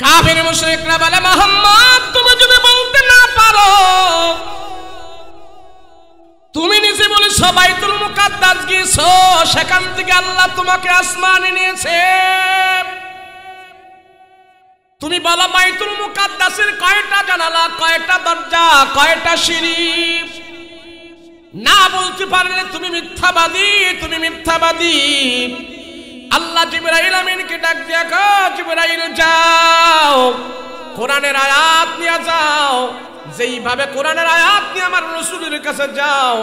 কাফের মুশরিকরা বলে, মুহাম্মদ তুমি যদি বলতে না পারো, তুমি নিজে বলেছ বাইতুল মুকাদ্দাস গিয়েছো, সেখান থেকে আল্লাহ তোমাকে আসমানে নিয়েছে। তুমি বলো বাইতুল মুকাদ্দাসের কয়টা জানালা, কয়টা দরজা, কয়টা সিঁড়ি। না বলতে পারলে তুমি মিথ্যাবাদী, তুমি মিথ্যাবাদী। আল্লাহ জিবরাইল আমিনকে ডাক দিয়া কো, জিবরাইল যাও কোরআনের আয়াত নিয়ে যাও, যেইভাবে কোরআনের আয়াত নিয়ে আমার রাসূলের কাছে যাও,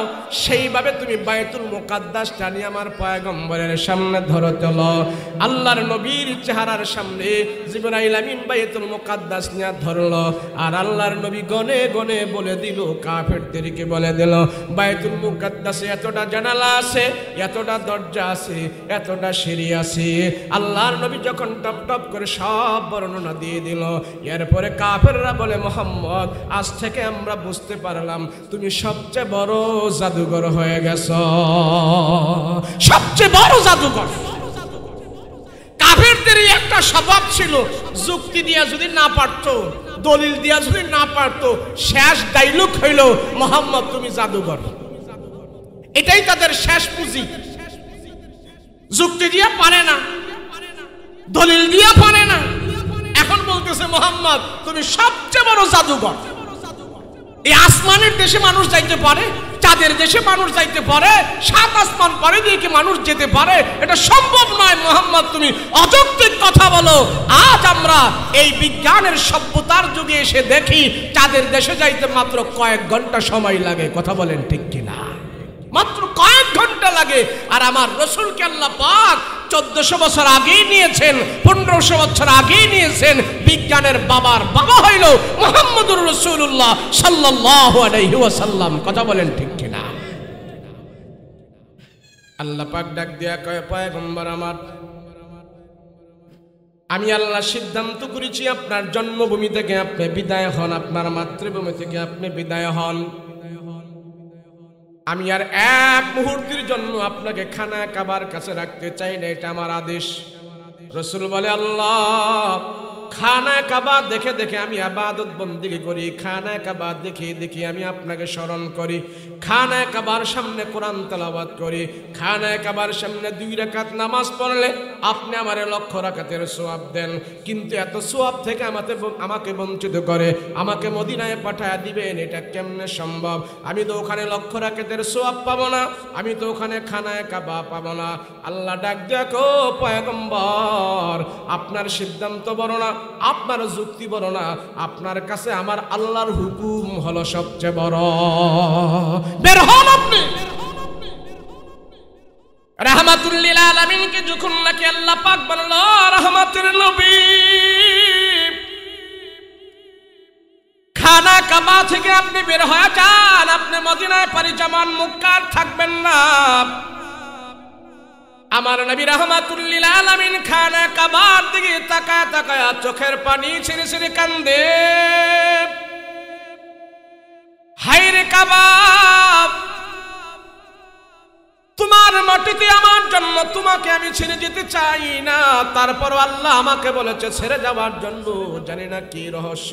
সেইভাবে তুমি বাইতুল মুকাদ্দাসটা নিয়ে আমার পয়গম্বরের সামনে ধরো চলো। আল্লাহর নবীর চেহারার সামনে জিবরাইল আমিন বাইতুল মুকাদ্দাস নিয়ে ধরলো, আর আল্লাহর নবী গনে গনে বলে দিল, কাফেরদেরকে বলে দিল, বাইতুল মুকাদ্দাসে এতটা জানালা আছে, এতটা দরজা আছে, এতটা সিঁড়ি আছে। আল্লাহর নবী যখন টপ টপ করে সব বর্ণনা দিয়ে দিল, এরপরে কাফেররা বলে, মুহাম্মদ আজ থেকে আমরা বুঝতে পারলাম তুমি সবচেয়ে বড় জাদুঘর হয়ে গেছো, সবচেয়ে বড় জাদুঘর। কাফেরদের একটা স্বভাব ছিল, যুক্তি দিয়া যদি না পারতো, দলিল দিয়া যদি না পারতো, শেষ ডাইলগ হইল মুহাম্মদ তুমি জাদুঘর। এটাই তাদের শেষ পুঁজি। যুক্তি দিয়া পারে না, দলিল দিয়া পারে না, এখন বলতেছে মুহাম্মদ তুমি সবচেয়ে বড় জাদুঘর। এই আসমানের দেশে মানুষ যাইতে পারে, চাঁদের দেশে মানুষ যাইতে পারে, সাত আসমান পারে দিয়ে কি মানুষ যেতে পারে? এটা সম্ভব নয়। মুহাম্মদ তুমি অযৌক্তিক কথা বলো। আজ আমরা এই বিজ্ঞানের সভ্যতার যুগে এসে দেখি চাঁদের দেশে যাইতে মাত্র কয়েক ঘন্টা সময় লাগে। কথা বলেন ঠিক কিনা? মাত্র কয়েক ঘন্টা লাগে। আর আমার রাসূলকে আল্লাহ পাক 1400 বছর আগেই নিয়েছেন, 1500 বছর আগেই নিয়েছেন। বিজ্ঞানের বাবার বাবা হইল মুহাম্মদুর রাসূলুল্লাহ সাল্লাল্লাহু আলাইহি ওয়াসাল্লাম। কথা বলেন ঠিক কিনা? আল্লাহ পাক ডাক দিয়া কয়, পয়গম্বর আমার, আমি আল্লাহ সিদ্ধান্ত করেছি আপনার জন্মভূমি থেকে আপনি বিদায় হন, আপনার মাতৃভূমি থেকে আপনি বিদায় হন। আমি আর এক মুহূর্তের জন্য আপনাকে খানা কাবার কাছে রাখতে চাই না, এটা আমার আদেশ। রাসূল বলে, আল্লাহ খানা কাবা দেখে দেখে আমি ইবাদত বন্দেগী করি, খানা কাবা দেখে দেখে আমি আপনাকে স্মরণ করি, খানা কাবার সামনে কোরআন তেলাওয়াত করি, খানা কাবার সামনে 2 রাকাত নামাজ পড়লে আপনি আমারে 1,00,000 রাকাতের সওয়াব দেন। কিন্তু এত সওয়াব থেকে আমাকে বঞ্চিত করে আমাকে মদিনায় পাঠায় দিবেন, এটা কেমনে সম্ভব? আমি তো ওখানে 1,00,000 রাকাতের সওয়াব পাবো না, আমি তো ওখানে খানা কাবা পাবো না। আল্লাহ ডাক দেখো, পয়গম্বর আপনার সিদ্ধান্ত বড় না, আপনার যুক্তি বড় না, আপনার কাছে আমার আল্লাহর হুকুম হলো সবচেয়ে বড়। বের হন আপনি। রাহমাতুল লিল আলামিনকে যখন নাকি আল্লাহ পাক বলল রহমতের নবী, খানা কাবা থেকে আপনি বের হয়ে যান, আপনি মদিনায় পাড়ি জমান, মক্কার থাকবেন না। আমার নবী রাহমাতুল লিল আলামিন খানা কাবার দিকে তাকায় তাকায় চোখের পানি ছেড়ে ছেড়ে কান্দে। হায়রে কাবা, তোমার মাটিতে আমার জন্য, তোমাকে আমি ছেড়ে যেতে চাই না, তারপর আল্লাহ আমাকে বলেছে ছেড়ে যাওয়ার জন্য। জানি না কি রহস্য।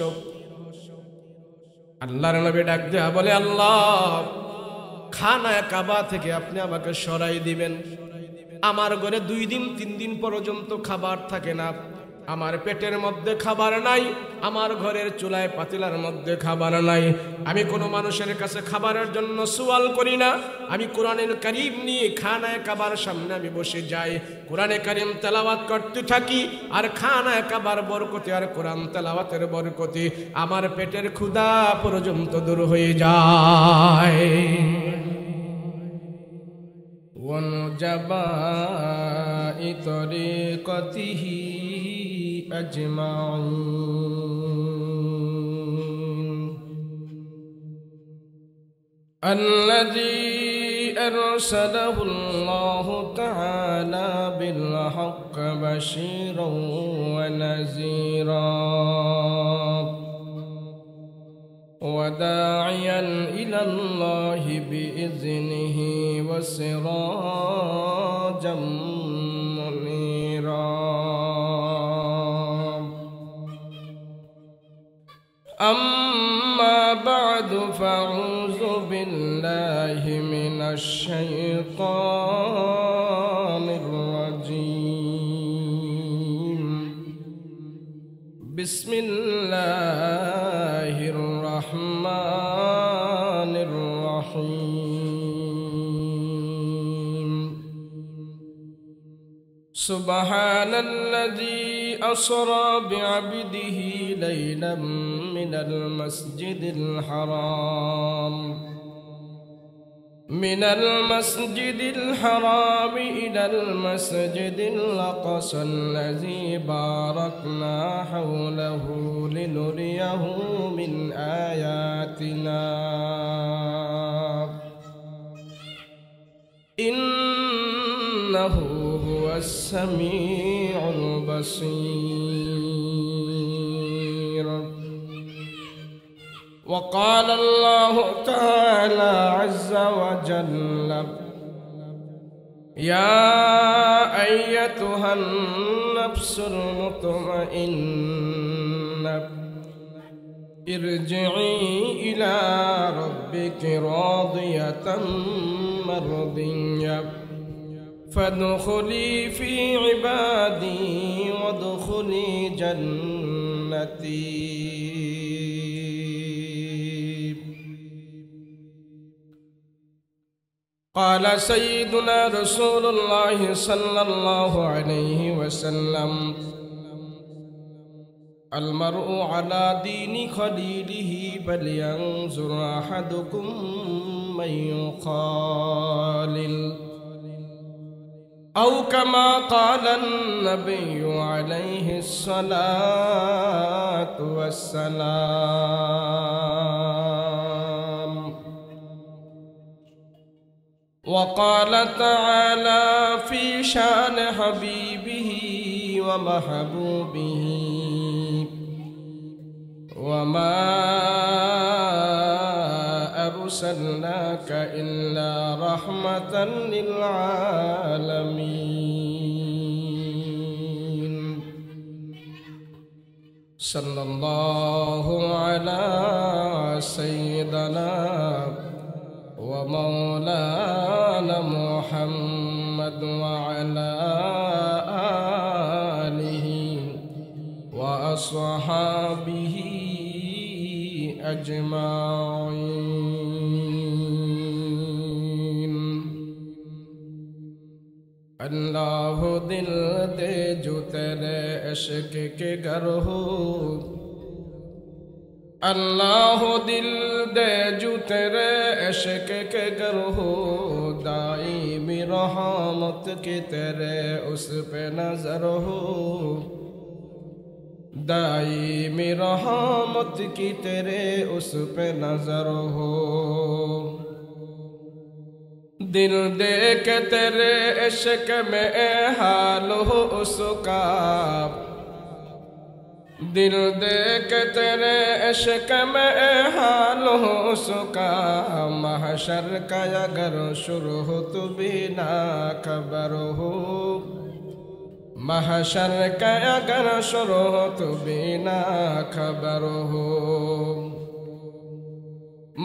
আল্লাহর নবী ডাক দেয়া বলে, আল্লাহ খানা কাবা থেকে আপনি আমাকে সরাই দিবেন। আমার ঘরে 2 দিন 3 দিন পর্যন্ত খাবার থাকে না, আমার পেটের মধ্যে খাবার নাই, আমার ঘরের চুলায় পাতিলার মধ্যে খাবার নাই। আমি কোনো মানুষের কাছে খাবারের জন্য সওয়াল করি না, আমি কোরআনুল কারীম নিয়ে খানায় কাবার সামনে আমি বসে যাই, কোরআনে কারীম তেলাওয়াত করতে থাকি। আর খানায় কাবার বরকতে আর কোরআন তেলাওয়াতের বরকতে আমার পেটের ক্ষুধা পর্যন্ত দূর হয়ে যায়। ونجباء طريقته أجمعين الذي أرسله الله تعالى بالحق بشيرا ونذيرا وداعيا إلى الله بإذنه وسراجا منيرا أما بعد فأعوذ بالله من الشيطان الرجيم. بسم الله الرحمن الرحيم. سبحان الذي أسرى بعبده ليلا من المسجد الحرام إلى المسجد الأقصى الذي باركنا حوله لنريه من آياتنا إنه هو السميع البصير. وقال الله تعالى عز وجل: يا أيتها النفس المطمئنة ارجعي إلى ربك راضية مرضية فادخلي في عبادي وادخلي جنتي. قال سيدنا رسول الله صلى الله عليه وسلم: المرء على دين خليله فلينظر أحدكم من يخالل، أو كما قال النبي عليه الصلاة والسلام. وقال تعالى في شأن حبيبه ومحبوبه: وما أرسلناك إلا رحمة للعالمين. صلى الله على سيدنا ومولانا محمد وعلى آله وأصحابه أجمعين. अल्लाह दिल दे जो तेरे इश्क के गर हो, अल्लाह दिल दे जो तेरे इश्क के गर हो, दाईमी रहमत के तेरे उस पे नजर हो, दाईमी रहमत की तेरे उस पे नजर हो। दिल दे के तेरे इश्क में हाल हो उसका, दिल दे के तेरे इश्क में हाल हो उसका, महशर का अगर शुरू हो तो बिना खबर हो, महशर का अगर शुरू हो तो बिना खबर हो।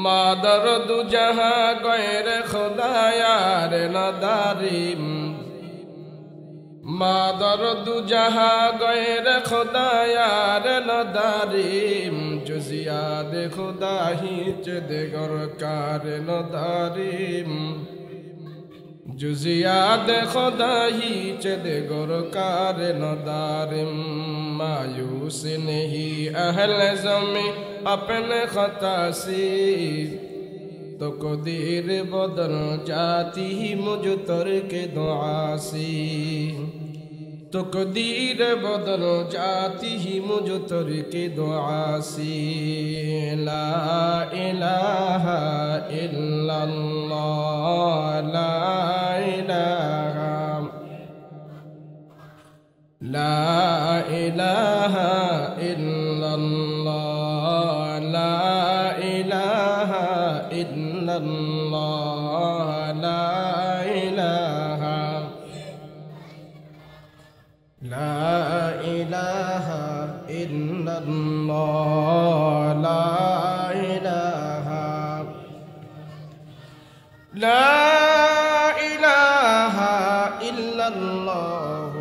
मादर दु जहाँ गैर खुदा यार नदारिम, मादर दु जहाँ गैर खुदा यार नदारिम, जुजियाद खुदा ही चेदगर कार नदारिम, जुजियाद खुदा ही चेदगर कार नदारिम। मायूस नहीं अहल ज़मी अपने खता से, तो कदीर बदल जाती ही मुझ तर के दुआ से, तो कदीर बदल जाती ही मुझ तर के दुआ से। ला इलाहा इल्लल्लाह, ला इलाहा, ला इलाहा इल्लल्लाह, ला इलाहा इल्लल्लाह, ला इलाहा, ला इलाहा इल्लल्लाह। ইল্লাল্লাহ লা ইলাহা ইল্লাল্লাহ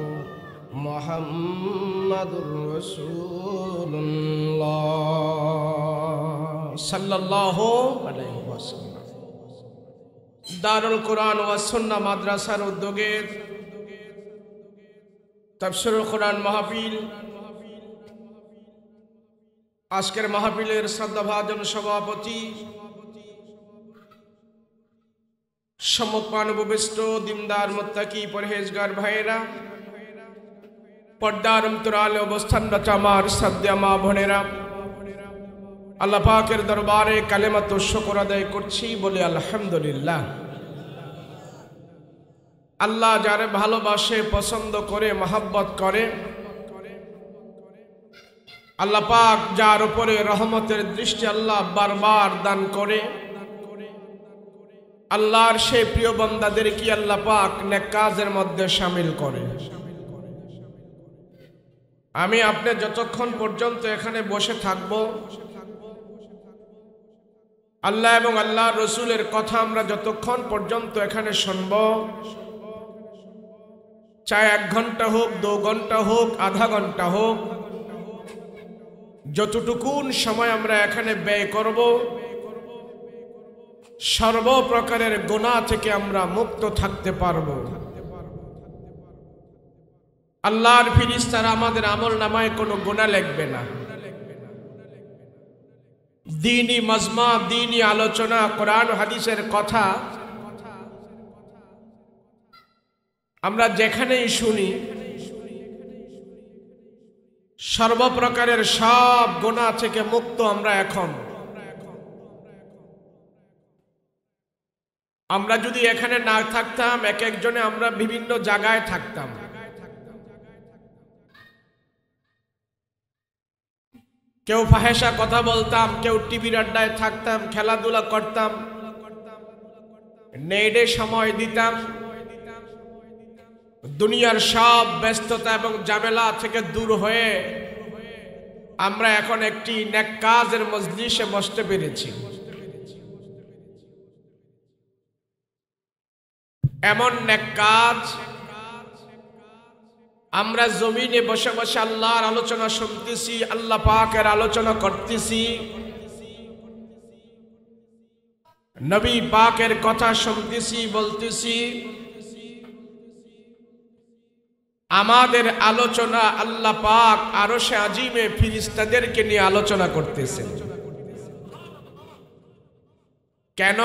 মুহাম্মাদুর রাসূলুল্লাহ সাল্লাল্লাহু আলাইহি ওয়াসাল্লাম। দারুল কোরআন ওয়া সুন্নাহ মাদ্রাসার উদ্যোগে তাফসীরুল কোরআন মাহফিল, আজকের মাহফিলের শ্রদ্ধাভাজন সভাপতি, সম্মুখপান উপবিষ্ট দিনদার মুত্তাকি পরহেজগার ভাইয়েরা, পর্দার অন্তরালে অবস্থানরত আমার শ্রদ্ধেয় মা বোনেরা, আল্লাহ পাকের দরবারে কালেমাত শুকর আদায় করছি বলে আলহামদুলিল্লাহ। আল্লাহ যারে ভালোবাসে, পছন্দ করে, মহব্বত করে, আল্লাহ পাক যার উপরে রহমতের দৃষ্টি আল্লাহ বারবার দান করে, আল্লাহর সেই প্রিয় বান্দাদের কি আল্লাহ পাক নেক কাজের মধ্যে শামিল করে। আমি আপনি যতক্ষণ পর্যন্ত এখানে বসে থাকব, আল্লাহ এবং আল্লাহ রসুলের কথা আমরা যতক্ষণ পর্যন্ত এখানে শুনব, চাই 1 ঘন্টা হোক, 2 ঘন্টা হোক, আধা ঘন্টা হোক, যতটুকুন সময় আমরা এখানে ব্যয় করব, সর্বপ্রকারের গুনাহ থেকে আমরা মুক্ত থাকতে পারব। আল্লাহর ফেরেশতারা আমাদের আমলনামায় কোনো গুনাহ লিখবে না। দ্বীনি মাজমা, দ্বীনি আলোচনা, কোরআন হাদিসের কথা আমরা যেখানেই শুনি, সর্বপ্রকারের সব গুনাহ থেকে মুক্ত আমরা এখন। আমরা যদি এখানে না থাকতাম, এক একজনে আমরা বিভিন্ন জায়গায় থাকতাম। কেউ ফাহেসা কথা বলতাম, কেউ টিভির আড্ডায় থাকতাম, খেলাধুলা করতাম, নেটে সময় দিতাম। দুনিয়ার সব ব্যস্ততা এবং ঝামেলা থেকে দূর হয়ে আমরা এখন একটি নেক কাজের মজলিসে বসতে পেরেছি। এমন নেক কাজ, আমরা জমিনে বসে বসে আল্লাহর আলোচনা শুনতেছি, আল্লাহ পাকের আলোচনা করতেছি, নবী পাকের কথা শুনতেছি, বলতেছি। আমাদের আলোচনা আল্লাহ পাক আরশে আজিমে ফেরেশতাদেরকে নিয়ে আলোচনা করতেছেন। কেন?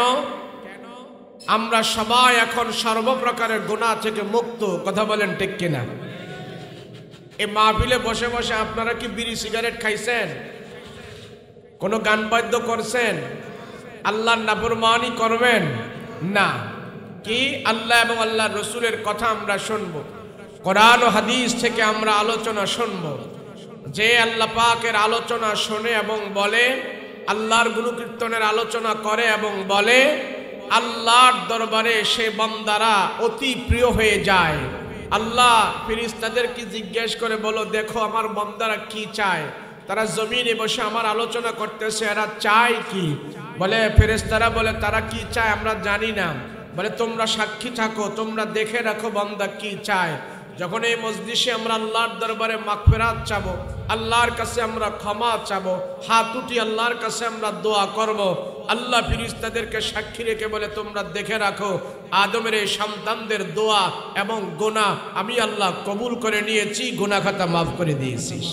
আমরা সবাই এখন সর্বপ্রকারের গুনাহ থেকে মুক্ত। কথা বলেন ঠিক কিনা? এই মাহফিলে বসে বসে আপনারা কি বিড়ি সিগারেট খাইছেন? কোনো গান বাদ্য করছেন? আল্লাহর নাফরমানি করবেন না। কি আল্লাহ এবং আল্লাহর রসুলের কথা আমরা শুনবো, কোরআন ও হাদিস থেকে আমরা আলোচনা শুনব। যে আল্লাহ পাকের আলোচনা শোনে এবং বলে, আল্লাহর গুণকীর্তনের আলোচনা করে এবং বলে, আল্লাহর দরবারে সে বান্দারা অতি প্রিয় হয়ে যায়। আল্লাহ ফেরেশতাদেরকে জিজ্ঞেস করে, বলো দেখো আমার বান্দারা কি চায়। তারা জমিনে বসে আমার আলোচনা করতেছে, এরা চায় কি? বলে ফেরেশতারা বলে, তারা কি চায় আমরা জানি না। বলে তোমরা সাক্ষী থাকো, তোমরা দেখে রাখো বান্দা কি চায়। যখন এই মজলিসে আমরা আল্লাহর দরবারে মাগফিরাত চাবো, আল্লাহর কাছে আমরা ক্ষমা চাবো, হাত উঠি আল্লাহর কাছে আমরা দোয়া করব, আল্লাহ ফেরেশতাদেরকে সাক্ষী রেখে বলে তোমরা দেখে রাখো আদমের এই সন্তানদের দোয়া এবং গুনাহ আমি আল্লাহ কবুল করে নিয়েছি, গুনাহ খাতা মাফ করে দিয়েছিস।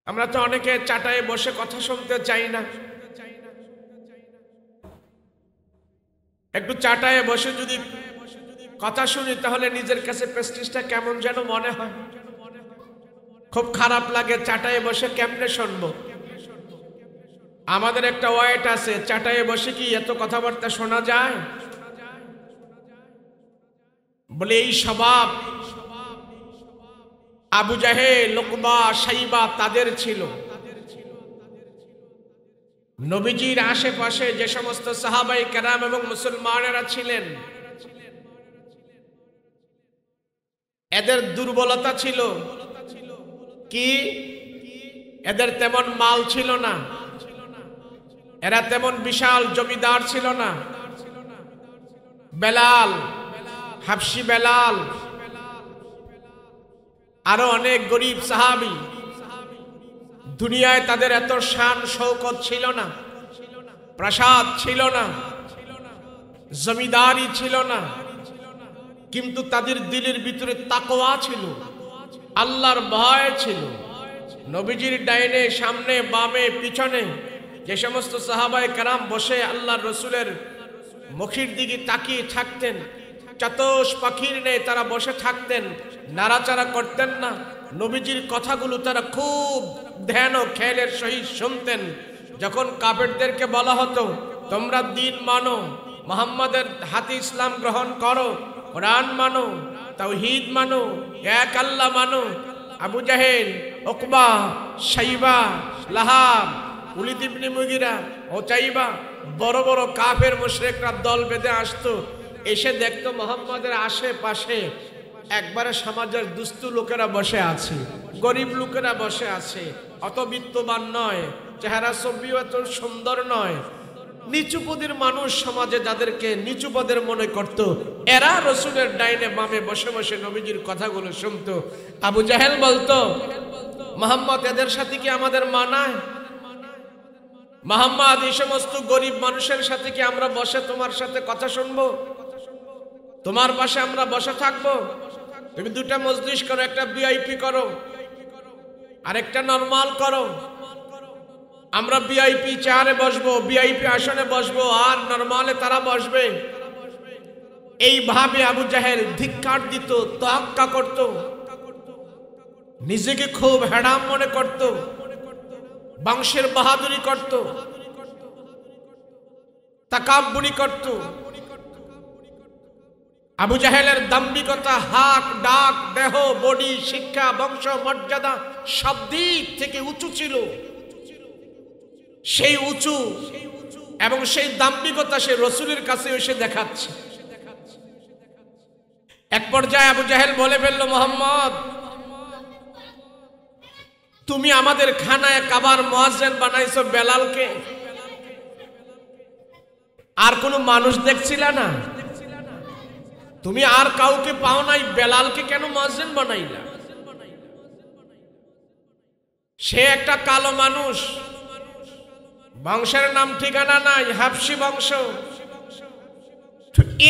আমরা তো অনেকে চাটায়ে বসে কথা শুনতে চাই না। একটু চাটায়ে বসে যদি কথা শুনি তাহলে নিজের কাছে প্রেস্টিজটা কেমন যেন মনে হয়, খুব খারাপ লাগে। চাটায়ে বসে কেমনে শুনবো? আমাদের একটা ওয়াইট আছে, চাটায়ে বসে কি এত কথাবার্তা শোনা যায়? বলে এই স্বভাব আবু জাহেল, লোকবা, সাইবা তাদের ছিল। নবীজির আশেপাশে যে সমস্ত সাহাবায়ে কেরাম এবং মুসলমানেরা ছিলেন, এদের দুর্বলতা ছিল কি? এদের তেমন মাল ছিল না, এরা তেমন বিশাল জমিদার ছিল না। বেলাল, হাবশি বেলাল, আরো অনেক গরিব সাহাবী, দুনিয়ায় তাদের এত শান শৌকত ছিল না, প্রাসাদ ছিল না, জমিদারি ছিল না, কিন্তু তাদের দিলের ভিতরে তাকওয়া ছিল, আল্লাহর ভয় ছিল। নবীজির ডাইনে সামনে বামে পিছনে যে সমস্ত সাহাবায়ে কেরাম বসে আল্লাহর রসুলের মুখের দিকে তাকিয়ে থাকতেন, চাতস পাখির ন্যায় তারা বসে থাকতেন, নাড়াচাড়া করতেন না। নবীজির কথাগুলো তারা খুব ধ্যান ও খেয়ালের সহিত শুনতেন। যখন কাফেরদেরকে বলা হতো তোমরা দিন মানো, মুহাম্মাদের হাতে ইসলাম গ্রহণ করো, কোরআন মানো, তাওহীদ মানো, এক আল্লাহ মানো, আবু জাহেল, উকবা, শাইবা, লাহাব, ওলীদ ইবনে মুগীরা, উতাইবা, বড় বড় কাফের মুশরিকরা দল বেঁধে আসতো, এসে দেখতো মুহাম্মাদের আশেপাশে একবারে সমাজের দুস্থ লোকেরা বসে আছে, গরিব লোকেরা বসে আছে, অত বিত্তবান নয়, চেহারা ছবিও এত সুন্দর নয়, নিচু পদের মানুষ সমাজে যাদেরকে নিচু পদের মনে করত, এরা রসুলের ডাইনে বামে বসে বসে নবীজির কথাগুলো শুনতো। আবু জাহেল বলতো, মুহাম্মদ এদের সাথে কি আমাদের মানায়? মুহাম্মদ এই সমস্ত গরিব মানুষের সাথে কি আমরা বসে তোমার সাথে কথা শুনবো? তোমার পাশে আমরা বসে থাকবো? তুমি দুটা মজলিস করো, একটা ভিআইপি করো আর একটা নরমাল করো। আমরা ভিআইপি চেয়ারে বসবো, ভিআইপি আসনে বসবো, আর নরমালে তারা বসবে। এইভাবে আবু জাহেল ধিক্কার দিত, তোয়াক্কা করত, নিজেকে খুব হেডাম মনে করত, বংশের বাহাদুরি করত, তাকাব্বুরি করত। আবু জাহেলের দাম্ভিকতা, হাক ডাক, দেহ, বডি, শিক্ষা, বংশ, মর্যাদা সব দিক থেকে উঁচু ছিল। সেই উঁচু এবং সেই দাম্ভিকতা সে রসুলের কাছে এসে দেখাচ্ছে। এক পর্যায়ে আবু জাহেল বলে ফেলল, মুহাম্মদ তুমি আমাদের খানায় কাবার মুয়াজ্জিন বানাইছো বেলালকে, আর কোনো মানুষ দেখছিলা না? তুমি আর কাউকে পাও নাই, বেলালকে কেন মুয়াজ্জিন বানাইলা? সে একটা কালো মানুষ, বংশের নাম ঠিকানা নাই, হাবশি বংশ।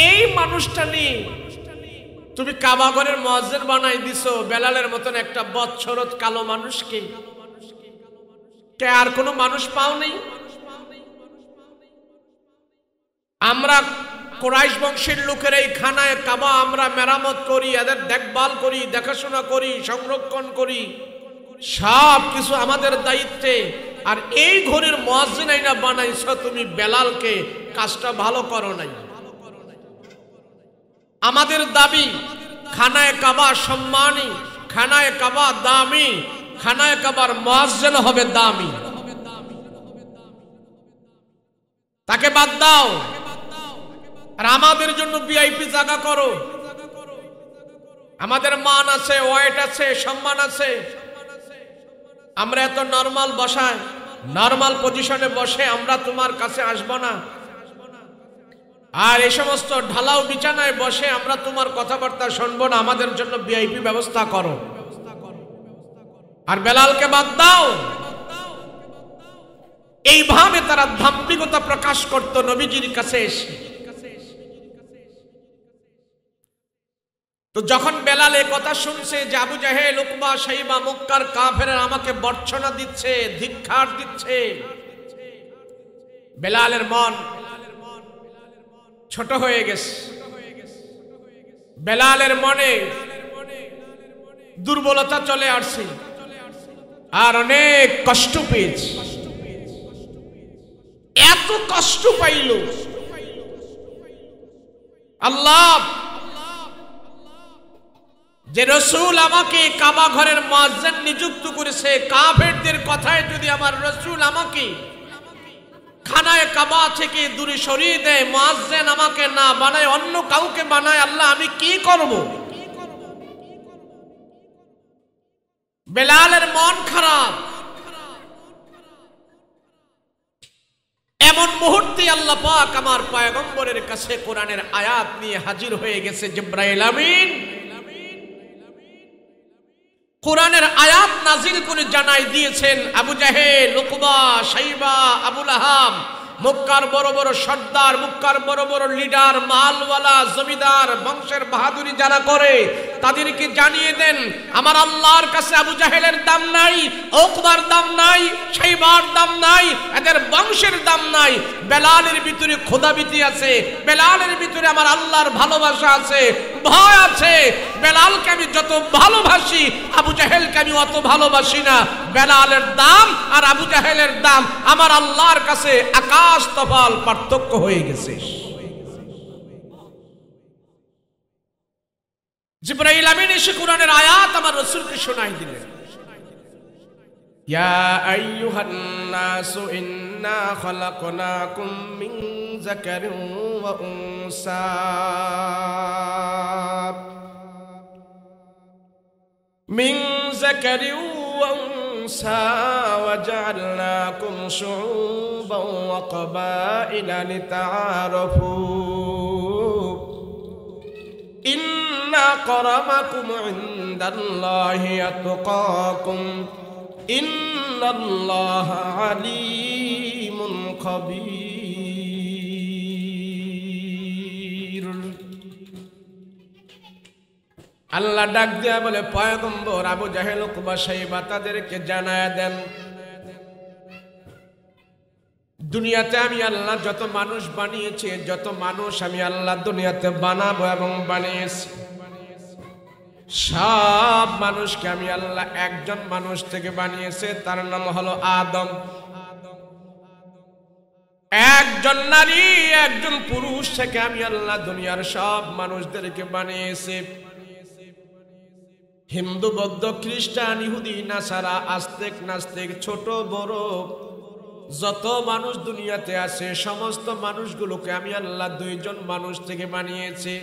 এই মানুষটা নিয়ে তুমি কাবা ঘরের মুয়াজ্জিন বানাই দিছো, বেলালের মতন একটা বৎসরত কালো মানুষকে। কে আর কোনো মানুষ পাও নেই? আমরা কুরাইশ বংশের লোকের এই খানায় কাবা আমরা মেরামত করি, এদের দেখভাল করি, দেখাশোনা করি, সংরক্ষণ করি, সব কিছু আমাদের দায়িত্বে। আর এই ঘরের মুয়াজ্জিন আইনা বানাইছো তুমি বেলালকে, কাজটা ভালো করো নাই। আমাদের দাবি খানায় কাবা সম্মানী, খানায় কাবা দামি, খানায় কাবার মুয়াজ্জিন হবে দামি। তাকে বাদ দাও, আর আমাদের জন্য ভিআইপি জায়গা করো। আমাদের মান আছে, ওয়েট আছে, সম্মান আছে। আমরা এত নরমাল বসায়, নরমাল পজিশনে বসে আমরা তোমার কাছে আসব না, আর এই সমস্ত ঢালাও বিছানায় বসে আমরা তোমার কথাবার্তা শুনবো না। আমাদের জন্য ভিআইপি ব্যবস্থা করো, আর বেলালকে বাদ দাও। এইভাবে তারা দাম্ভিকতা প্রকাশ করত নবীজির কাছে এসে। তো যখন বেলাল এই কথা শুনছে যে আবু জাহেল, উকবা, শাইবা, মক্কার কাফেররা আমাকে বর্ষনা দিচ্ছে, ধিক্কার দিচ্ছে, বেলালের মন ছোট হয়ে গেছে। বেলালের মনে দুর্বলতা চলে আসছে, আর অনেক কষ্ট পেয়েছে। এত কষ্ট পাইল, আল্লাহ যে রসুল আমাকে কাবা ঘরের মুয়াজ্জিন নিযুক্ত করেছে, কাফেরদের কথায় যদি আমার রসুল আমাকে খানায় কাবা থেকে দূরে সরিয়ে দেয়, মুয়াজ্জিন আমাকে না বানায়, অন্য কাউকে বানায়, আল্লাহ আমি কি করব? বেলালের মন খারাপ। এমন মুহূর্তে আল্লাহ পাক আমার পয়গম্বরের কাছে কোরআনের আয়াত নিয়ে হাজির হয়ে গেছে। জিবরাইল আমিন কোরআনের আয়াত নাজিল করে জানাই দিয়েছেন, আবু জাহেল, উকবা, শাইবা, আবুল আহাব, মক্কার বড় বড় সর্দার, মক্কার বড় বড় লিডার, মালওয়ালা, জমিদার, বংশের বাহাদুরি যারা করে তাদেরকে জানিয়ে দেন আমার আল্লাহর কাছে আবু জাহেলের দাম নাই, উকবার দাম নাই, শাইবার দাম নাই, এদের বংশের দাম নাই। বেলালের ভিতরে খোদাবিতি আছে, বেলালের ভিতরে আমার আল্লাহর ভালোবাসা আছে, ভয় আছে। বেলালকে আমি যত ভালোবাসি আবু জাহেলকে আমি অত ভালোবাসি না। বেলালের দাম আর আবু জাহেলের দাম আমার আল্লাহর কাছে আকাশ তফাল পার্থক্য হয়ে গেছে। জিবরাইল আমিন এসে কোরআনের আয়াত আমার রাসূলকে শোনাই দিলেন। ইয়া আইয়ুহান নাসু ইন্না খালাকনাকুম মিন যাকারিন ওয়া উনসা মিন যাকারিন ওয়া উনসা ওয়া জাআলনাকুম শুউবান ওয়া ক্বাবাইলা লিতাআরাফু ইন্না আকরামাকুম ইনদাল্লাহি আতকাকুম ইন্নাল্লাহা আলীমুন খাবীর। আল্লাহ ডাক দিয়া বলে, পয়গম্বর আবু জাহেল, উকবা, শাইবা তাদেরকে জানায়া দেন দুনিয়াতে আমি আল্লাহ যত মানুষ বানিয়েছি, যত মানুষ আমি আল্লাহ দুনিয়াতে বানাবো এবং বানিয়েছি, সব মানুষকে আমি আল্লাহ একজন মানুষ থেকে বানিয়েছে, তার নাম হলো আদম। একজন নারী একজন পুরুষ থেকে আমি আল্লাহ দুনিয়ার সব মানুষদেরকে বানিয়েছি। হিন্দু, বৌদ্ধ, খ্রিস্টান, ইহুদি, নাসারা, আস্তিক, নাস্তিক, ছোট বড় যত মানুষ দুনিয়াতে আছে সমস্ত মানুষগুলোকে আমি আল্লাহ দুইজন মানুষ থেকে বানিয়েছি।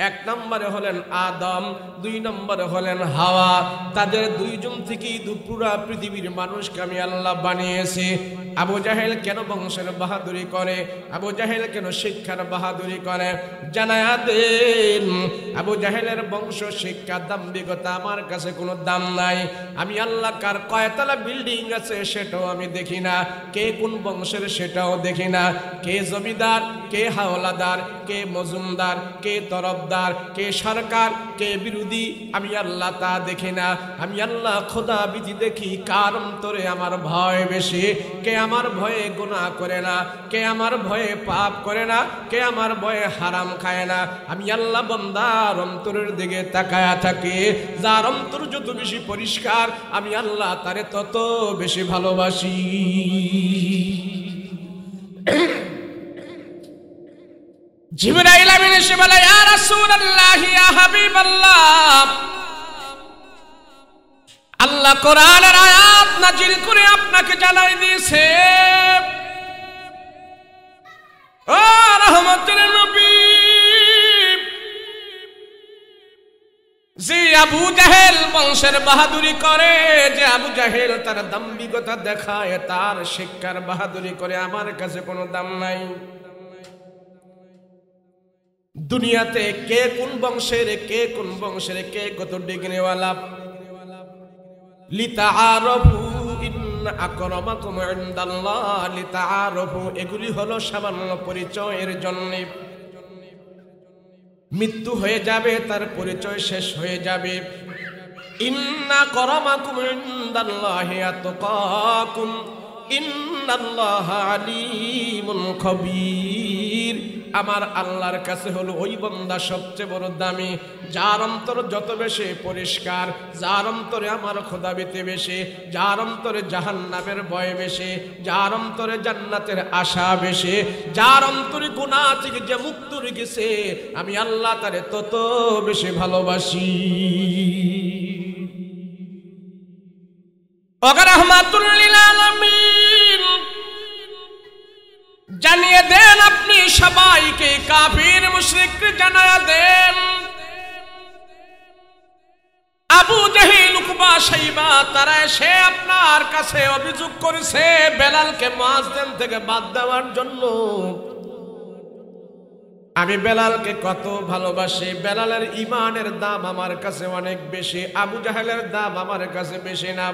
এক নম্বরে হলেন আদম, দুই নম্বরে হলেন হাওয়া। তাদের দুইজন থেকেই পুরা পৃথিবীর মানুষকে আমি আল্লাহ বানিয়েছি। আবু জাহেল কেন বংশের বাহাদুরি করে, আবু জাহেল কেন শিক্ষার বাহাদুরি করে, জানায়া দেন। আবু জাহেলের বংশ, শিক্ষা, দাম্ভিকতা আমার কাছে কোনো দাম নাই। আমি আল্লাহ কার কয়তলা বিল্ডিং আছে সেটাও আমি দেখি না, কে কোন বংশের সেটাও দেখি না, কে জমিদার, কে হাওলাদার, কে মজুমদার, কে তরফদার, কে সরকার, কে বিরোধী, আমি আল্লাহ তা দেখি না। আমি আল্লাহ খোদা বিধি দেখি কার অন্তরে আমার ভয় বেশি, কে আমার ভয়ে গুনাহ করে না, কে আমার ভয়ে পাপ করে না, কে আমার ভয়ে হারাম খায় না। আমি আল্লাহ বান্দার অন্তরের দিকে তাকায়া থাকি, যার অন্তর যত বেশি পরিষ্কার আমি আল্লাহ তারে তত বেশি ভালোবাসি। জিবরাইল আমিন এসে বলে, ইয়া রাসূলুল্লাহ, ইয়া হাবিবাল্লাহ, আল্লাহ কোরআনের আয়াত নাজিল করে আপনাকে জানাই দিয়েছে, ও রহমতের নবী, যে আবু জাহেল বংশের বাহাদুরি করে, যে আবু জাহেল তার দাম্ভিকতা দেখায়, তার শিক্ষার বাহাদুরি করে, আমার কাছে কোনো দাম নাই। দুনিয়াতে কে কোন বংশের, কে কোন বংশের, কে কত ডিগ্রিওয়ালা, লিতাআরাফু ইন্না আকরামাকুম ইনদাল্লাহ লিতাআরাফু, এগুলি হলো সামান্য পরিচয়ের জন্য। মৃত্যু হয়ে যাবে, তার পরিচয় শেষ হয়ে যাবে। ইন্না আকরামাকুম ইনদাল্লাহি আতকাকুম ইন্নাল্লাহা আলীমুন খাবীর। আমার আল্লাহর কাছে হলো ওই বান্দা সবচেয়ে বড় দামি, যার অন্তর যত বেশি পরিষ্কার, যার অন্তরে আমার খোদাবিতে বেশি, যার অন্তরে জাহান্নামের ভয় বেশি, যার অন্তরে জান্নাতের আশা বেশি, যার অন্তরে গুনাহ থেকে যে মুক্ত রেখেছে আমি আল্লাহ তারে তত বেশি ভালোবাসি। ওয়া রাহমাতুল লিল আলামিন, জানিয়ে দেন আপনি সবাইকে, কাফির মুশরিককে জানায়া দেন আবু জাহেল উকবা শাইবা তারা এসে আপনার কাছে অভিযোগ করেছে বেলালকে মুয়াজ্জিন থেকে বাদ দেওয়ার জন্য। আমি বেলালকে কত ভালোবাসি, বেলালের ঈমানের দাম আমার কাছে অনেক বেশি, আবু জাহেলের দাম আমার কাছে বেশি না।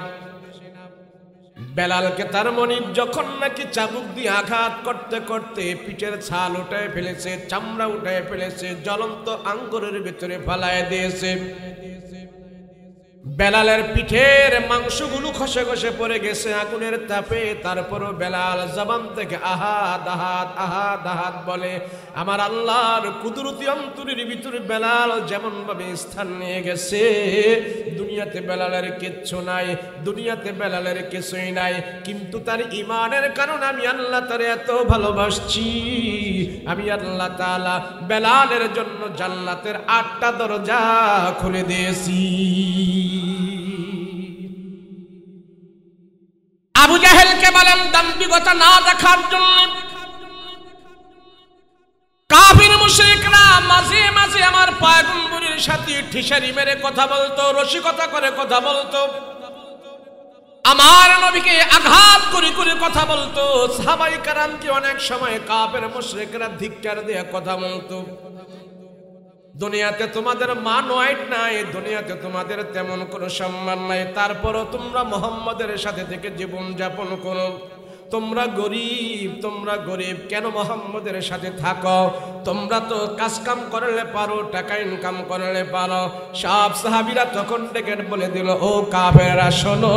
বেলালকে তার মনিব যখন নাকি চাবুক দিয়ে আঘাত করতে করতে পিঠের ছাল উঠায় ফেলেছে, চামড়া উঠায় ফেলেছে, জ্বলন্ত আঙ্গুরের ভিতরে ফালায় দিয়েছে। বেলালের পিঠের মাংসগুলো খসে খসে পড়ে গেছে আগুনের তাপে। তারপরও বেলাল জবান থেকে আহাদ আহাদ আহাদ আহাদ বলে। আমার আল্লাহর কুদরতি অন্তরের ভিতরে বেলাল যেমন ভাবে স্থান নিয়ে গেছে, দুনিয়াতে বেলালের কিচ্ছু নাই, দুনিয়াতে বেলালের কিছুই নাই, কিন্তু তার ঈমানের কারণে আমি আল্লাহ তারে এত ভালোবাসছি। আমি আল্লাহ তাআলা বেলালের জন্য জান্নাতের 8টা দরজা খুলে দিয়েছি। আবু জাহেলকে বলেন দাম্ভিকতা না দেখার জন্য। কাফির মুশরিকরা মাঝে মাঝে আমার পয়গম্বরের সাথে ঠিসারি মেরে কথা বলতো, রসিকতা করে কথা বলতো, আমার নবীকে আঘাত করে করে কথা বলতো। সাহাবায়ে কেরামকে অনেক সময় কাফির মুশরিকরা ধিক্কার দিয়ে কথা বলতো। দুনিয়াতে তোমাদের মান ওয়াইট নাই, দুনিয়াতে তোমাদের তেমন কোনো সম্মান নাই, তারপরও তোমরা মুহাম্মাদের সাথে থেকে জীবন যাপন করো। তোমরা গরিব কেন মুহাম্মাদের সাথে থাকো? তোমরা তো কাজ কাম করলে পারো, টাকা ইনকাম করলে পারো। সব সাহাবীরা তখন ডেকে বলে দিল, ও কাফেররা শোনো,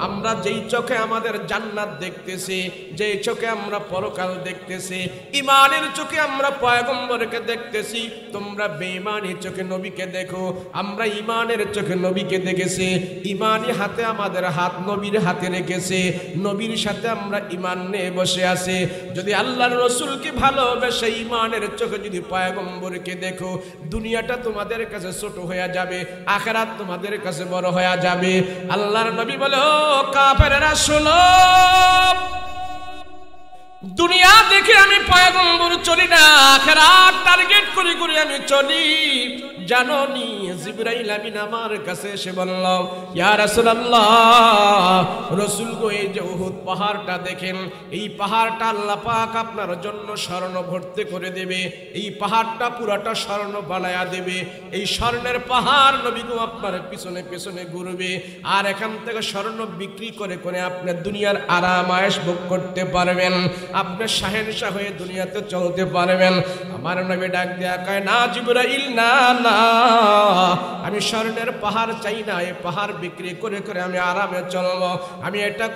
আমরা যেই চোখে আমাদের জান্নাত দেখতেছি, যেই চোখে আমরা পরকাল দেখতেছি, ঈমানের চোখে আমরা পয়গম্বরকে দেখতেছি, তোমরা বেঈমানি চোখে নবীকে দেখো। আমরা ঈমানের চোখে নবীকে দেখেছি, ঈমানি হাতে আমাদের হাত নবীর হাতে রেখেছে, নবীর সাথে আমরা ঈমান নিয়ে বসে আছি। যদি আল্লাহর রাসূলকে ভালোবেসে ঈমানের চোখে যদি পয়গম্বরকে দেখো, দুনিয়াটা তোমাদের কাছে ছোট হয়ে যাবে, আখিরাত তোমাদের কাছে বড় হয়ে যাবে। আল্লাহর নবী বলে, ও কাফেররা শোনো, দুনিয়া দেখে আমি পয়গম্বর চলি না, আখিরাত টার্গেট করে করে আমি চলি। জানো নি জিবরাইল আমিন আমার কাছে এসে বলল, ইয়া রাসূলুল্লাহ, রাসূল গো এই যে উহুদ পাহাড়টা দেখেন, এই পাহাড়টা আল্লাহ পাক আপনার জন্য স্বর্ণ ভর্তি করে দেবে, এই পাহাড়টা পুরাটা স্বর্ণ বানায়া দেবে। এই স্বর্ণের পাহাড় নবী গো আপনার পিছনে পিছনে ঘুরবে, আর এখান থেকে স্বর্ণ বিক্রি করে করে আপনি দুনিয়ার আরাম আয়েশ ভোগ করতে পারবেন, আপনি শাহেনশাহ হয়ে দুনিয়াতে চলতে পারবেন। আমার নবী ডাক দেয়া কয়, না জিবরাইল, না না, আমি স্বর্ণের পাহাড় চাই না, এই পাহাড় বিক্রি করে করে আমি আরামে চলবো। আমি এটা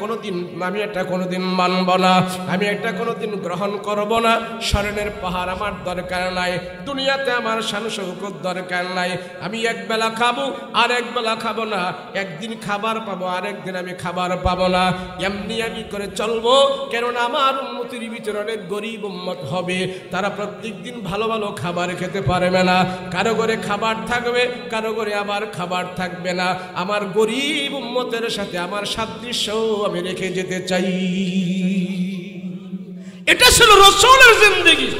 কোনোদিন মানব না, আমি এটা কোনোদিন গ্রহণ করব না। স্বর্ণের পাহাড় আমার দরকার নাই, দুনিয়াতে আমার শান শৌকত দরকার নাই। আমি এক বেলা খাবো আর এক বেলা খাবো না, একদিন খাবার পাবো আর একদিন আমি খাবার পাবো না, এমনি আমি করে চলবো। কেননা আমার উম্মতের ভিতরে অনেক গরিব উম্মত হবে, তারা প্রত্যেক দিন ভালো ভালো খাবার খেতে পারবে না, কারো ঘরে খাবার থাকবে, কারো ঘরে আবার খাবার থাকবে না। আমার গরিব উম্মতের সাথে আমার সাদৃশ্য আমি রেখে যেতে চাই। এটা ছিল রাসূলের জিন্দেগি।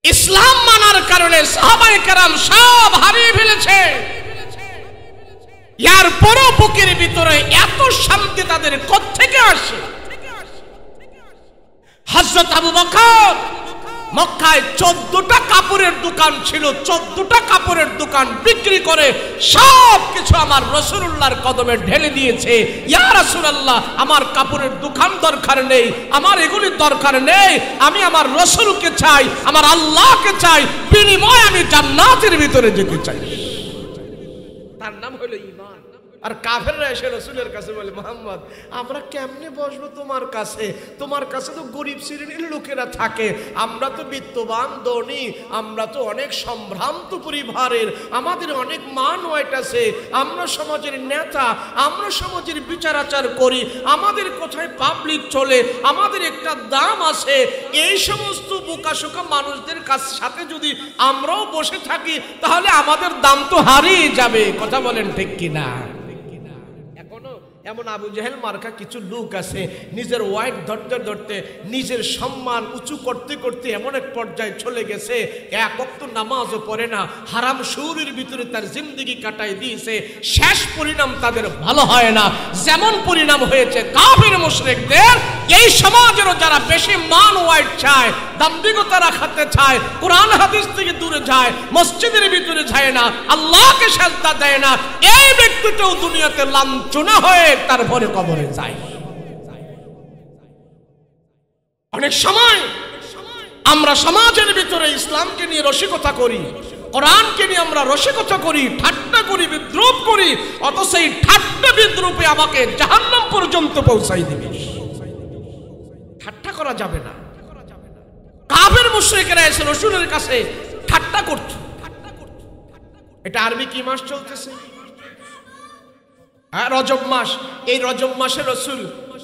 ইসলাম মানার কারণে সাহাবায়ে কেরাম সব হারিয়ে ফেলেছে, এর পরও বুকের ভিতরে এত শান্তি তাদের কোত্থেকে আসে? হযরত আবু বকর মক্কায় 14টা কাপড়ের দোকান ছিল, 14টা কাপড়ের দোকান বিক্রি করে সব কিছু আমার রাসূলুল্লাহর কদমে ঢেলে দিয়েছে। ইয়া রাসূলুল্লাহ, আমার কাপড়ের দোকান দরকার নেই, আমার এগুলি দরকার নেই, আমি আমার রাসূলকে চাই, আমার আল্লাহকে চাই, বিনিময়ে আমি জান্নাতের ভিতরে যেতে চাই। তার নাম হলো ঈমান। আর কাফেররা এসে রাসূলের কাছে বলে, মুহাম্মদ, আমরা কেমনে বসবো তোমার কাছে? তোমার কাছে তো গরিব শ্রেণীর লোকেরা থাকে, আমরা তো বিত্তবান ধনী, আমরা তো অনেক সম্ভ্রান্ত পরিবারের, আমাদের অনেক মান ওয়াইট আছে, আমরা সমাজের নেতা, আমরা সমাজের বিচার আচার করি, আমাদের কোথায় পাবলিক চলে, আমাদের একটা দাম আছে। এই সমস্ত বোকাশোকা মানুষদের সাথে যদি আমরাও বসে থাকি, তাহলে আমাদের দাম তো হারিয়ে যাবে। কথা বলেন ঠিক কিনা? এমন আবু জেহেল মার্কা কিছু লোক আছে নিজের ওয়াইফ ধরতে ধরতে নিজের সম্মান উঁচু করতে করতে এমন এক পর্যায়ে চলে গেছে, এক ওয়াক্ত নামাজও পড়ে না, হারাম সুরের ভিতরে তার জিন্দেগি কাটাই দিয়েছে। শেষ পরিণাম তাদের ভালো হয় না, যেমন পরিণাম হয়েছে কাফির মুশরিকদের। এই সমাজেরও যারা বেশি মান ওয়াইফ চায়, দাম্ভিকতা রাখাতে চায়, কোরআন হাদিস থেকে দূরে যায়, মসজিদের ভিতরে যায় না, আল্লাহকে সাজদা দেয় না, এই ব্যক্তিটাও দুনিয়াতে লাঞ্ছনা হয়ে তারপরে কবরে যায়। অনেক সময় আমরা সমাজের ভিতরে ইসলামকে নিয়ে রসিকতা করি, কোরআনকে নিয়ে আমরা রসিকতা করি, ঠাট্টা করি, বিদ্রুপ করি, অথচ এই ঠাট্টা বিদ্রুপে আমাকে জাহান্নাম পর্যন্ত পৌঁছাই দিবে। ঠাট্টা করা যাবে না। কাফের মুশরিকরা এসে রাসূলের কাছে ঠাট্টা করত। এটা আরবি কি মাস চলতেছে? রজব মাস। এই রজব মাসে রাসূল,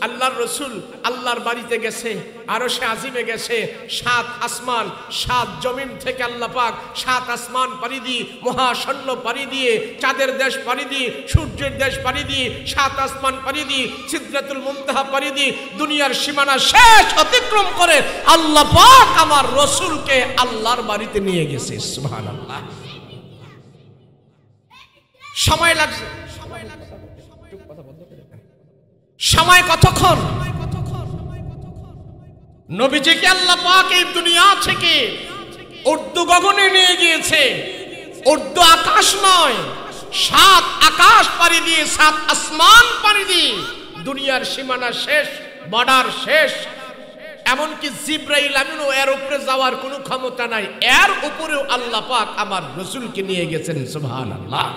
আল্লাহর রাসূল আল্লাহর বাড়িতে গেছে, আরশে আজিমে গেছে। 7 আসমান 7 জমিন থেকে আল্লাহ পাক 7 আসমান পাড়ি দিয়ে, মহাশূন্য পাড়ি দিয়ে, চাঁদের দেশ পাড়ি দিয়ে, সূর্যের দেশ পাড়ি দিয়ে, 7 আসমান পাড়ি দিয়ে, সিদরাতুল মুনতাহা পাড়ি দিয়ে, দুনিয়ার সীমানা শেষ অতিক্রম করে আল্লাহ পাক আমার রাসূলকে আল্লাহর বাড়িতে নিয়ে গেছে। সুবহানাল্লাহ। সময় লাগছে, সময় কতক্ষণ? নবীজিকে আল্লাহ পাক এই দুনিয়া থেকে উর্দু গগনে নিয়ে গিয়েছে। উর্দু আকাশ নয়, 7 আকাশ পাড়ি দিয়ে, 7 আসমান পাড়ি দিয়ে, দুনিয়ার সীমানা শেষ, বর্ডার শেষ। এমনকি জিবরাইল আমিনও এর উপরে যাওয়ার কোনো ক্ষমতা নাই, এর উপরেও আল্লাহ পাক আমার রাসূলকে নিয়ে গেছেন। সুবহানাল্লাহ।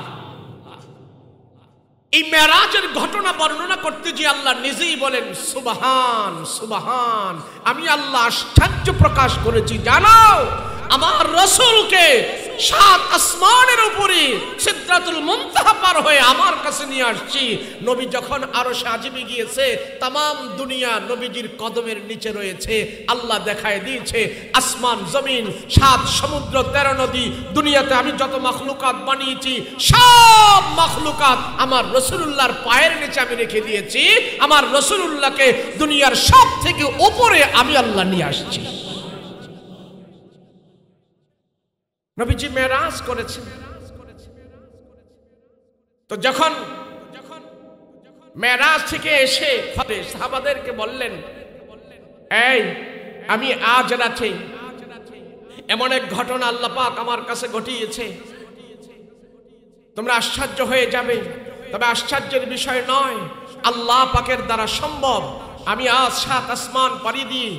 এই মেরাজের ঘটনা বর্ণনা করতে যে আল্লাহ নিজেই বলেন সুবহান সুবহান, আমি আল্লাহ আশ্চর্য প্রকাশ করেছি। জানো আমার রাসূলকে 7 আসমানের উপরে সিদরাতুল মুনতাহা পার হয়ে আমার কাছে নিয়ে আসছি। নবী যখন আরশে আজিমে গিয়েছে, तमाम দুনিয়া নবীজির কদমের নিচে রয়েছে। আল্লাহ দেখায় দিয়েছে আসমান জমিন 7 সমুদ্র 13 নদী। দুনিয়াতে আমি যত মাখলুকাত বানিয়েছি সব মাখলুকাত আমার রাসূলুল্লাহর পায়ের নিচে আমি রেখে দিয়েছি। আমার রাসূলুল্লাহকে দুনিয়ার সব থেকে উপরে আমি আল্লাহ নিয়ে আসছি। নবীজি মেরাজ করেছেন। তো যখন মেরাজ থেকে এসে সাহাবাদেরকে বললেন, এই আমি আজ রাতে এমন এক ঘটনা আল্লাহ পাক আমার কাছে ঘটিয়েছে, তোমরা আশ্চর্য হয়ে যাবে। তবে আশ্চর্যের বিষয় নয়, আল্লাহ পাকের দ্বারা সম্ভব। আমি আজ 7 আসমান পাড়ি দিয়ে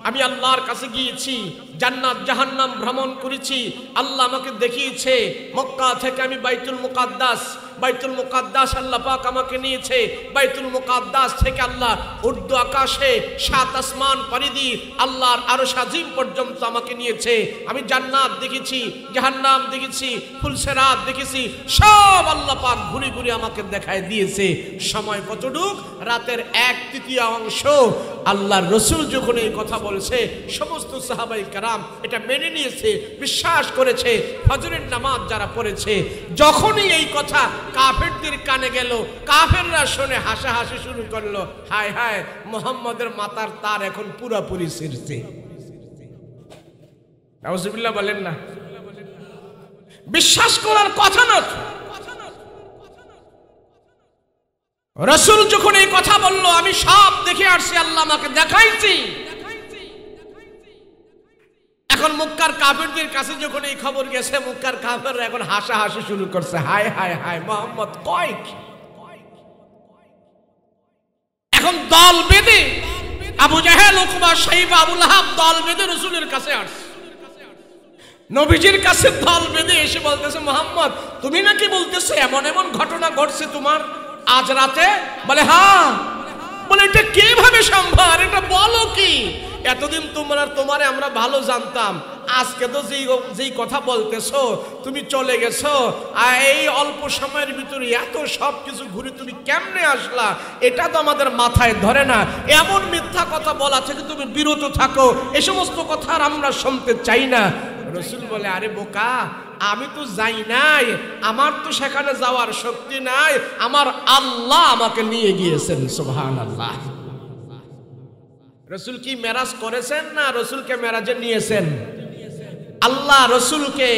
আমি আল্লাহর কাছে গিয়েছি, জান্নাত জাহান্নাম ভ্রমণ করেছি। আল্লাহ আমাকে দেখিয়েছে মক্কা থেকে আমি বাইতুল মুকাদ্দাস, বাইতুল মুকাদ্দাস আল্লাহ পাক আমাকে নিয়েছে। বাইতুল মুকাদ্দাস থেকে আল্লাহ উর্দু আকাশে 7 আসমান পাড়ি দিয়ে আল্লাহর আরশ আজিম পর্যন্ত আমাকে নিয়েছে। আমি জান্নাত দেখেছি, জাহান্নাম দেখেছি, ফুলসেরাত দেখেছি, সব আল্লাহ পাক ঘুরে ঘুরে আমাকে দেখায় দিয়েছে। সময় কতটুক? রাতের 1/3 অংশ। আল্লাহর রাসূল যখন এই কথা বলছে, সমস্ত সাহাবায়ে কেরাম এটা মেনে নিয়েছে, বিশ্বাস করেছে। ফজরের নামাজ যারা পড়েছে, যখনই এই কথা কাফেরদের কানে গেল, কাফেররা শুনে হাসাহাসি শুরু করলো, হায় হায় মুহাম্মদের মাথার তার এখন পুরোপুরি ছিঁড়ছে। নাউজুবিল্লাহ বলেন না? বিশ্বাস করার কথা না। রাসূল যখন এই কথা বলল, আমি সব দেখে আসছি, আল্লাহ আমাকে দেখাইছি। এখন মক্কার কাফেরদের কাছে যখন এই খবর গেছে, মক্কার কাফেররা এখন হাসাহাসি শুরু করছে, হায় হায় হায় মুহাম্মদ কয় কি। এখন দল বেঁধে আবু জাহেল, উকবা, শাইবা, আবু লাহাব দল বেঁধে রাসূলের কাছে আসছে। নবীজির কাছে দল বেঁধে এসে বলতেছে, মুহাম্মদ তুমি নাকি বলতেছো এমন এমন ঘটনা ঘটছে তোমার আজ রাতে? বলে হ্যাঁ। বলে এটা কিভাবে সম্ভব? এটা বলো কি? এতদিন তোমারে আমরা ভালো জানতাম, আজকে তো যেই কথা বলতেছো তুমি চলে গেছো, আর এই অল্প সময়ের ভিতরে এত সব কিছু ঘুরে তুমি কেমনে আসলা, এটা তো আমাদের মাথায় ধরে না। এমন মিথ্যা কথা বলা থেকে তুমি বিরত থাকো, এ সমস্ত কথা আর আমরা শুনতে চাই না। রাসূল বলে, আরে বোকা, আমি তো যাই নাই, আমার তো সেখানে যাওয়ার শক্তি নাই, আমার আল্লাহ আমাকে নিয়ে গিয়েছেন। সুবহানাল্লাহ। রসুল কি মেরাজ করেছেন না রসুলকে মেরাজে নিয়েছেন? আল্লাহ রসুলকে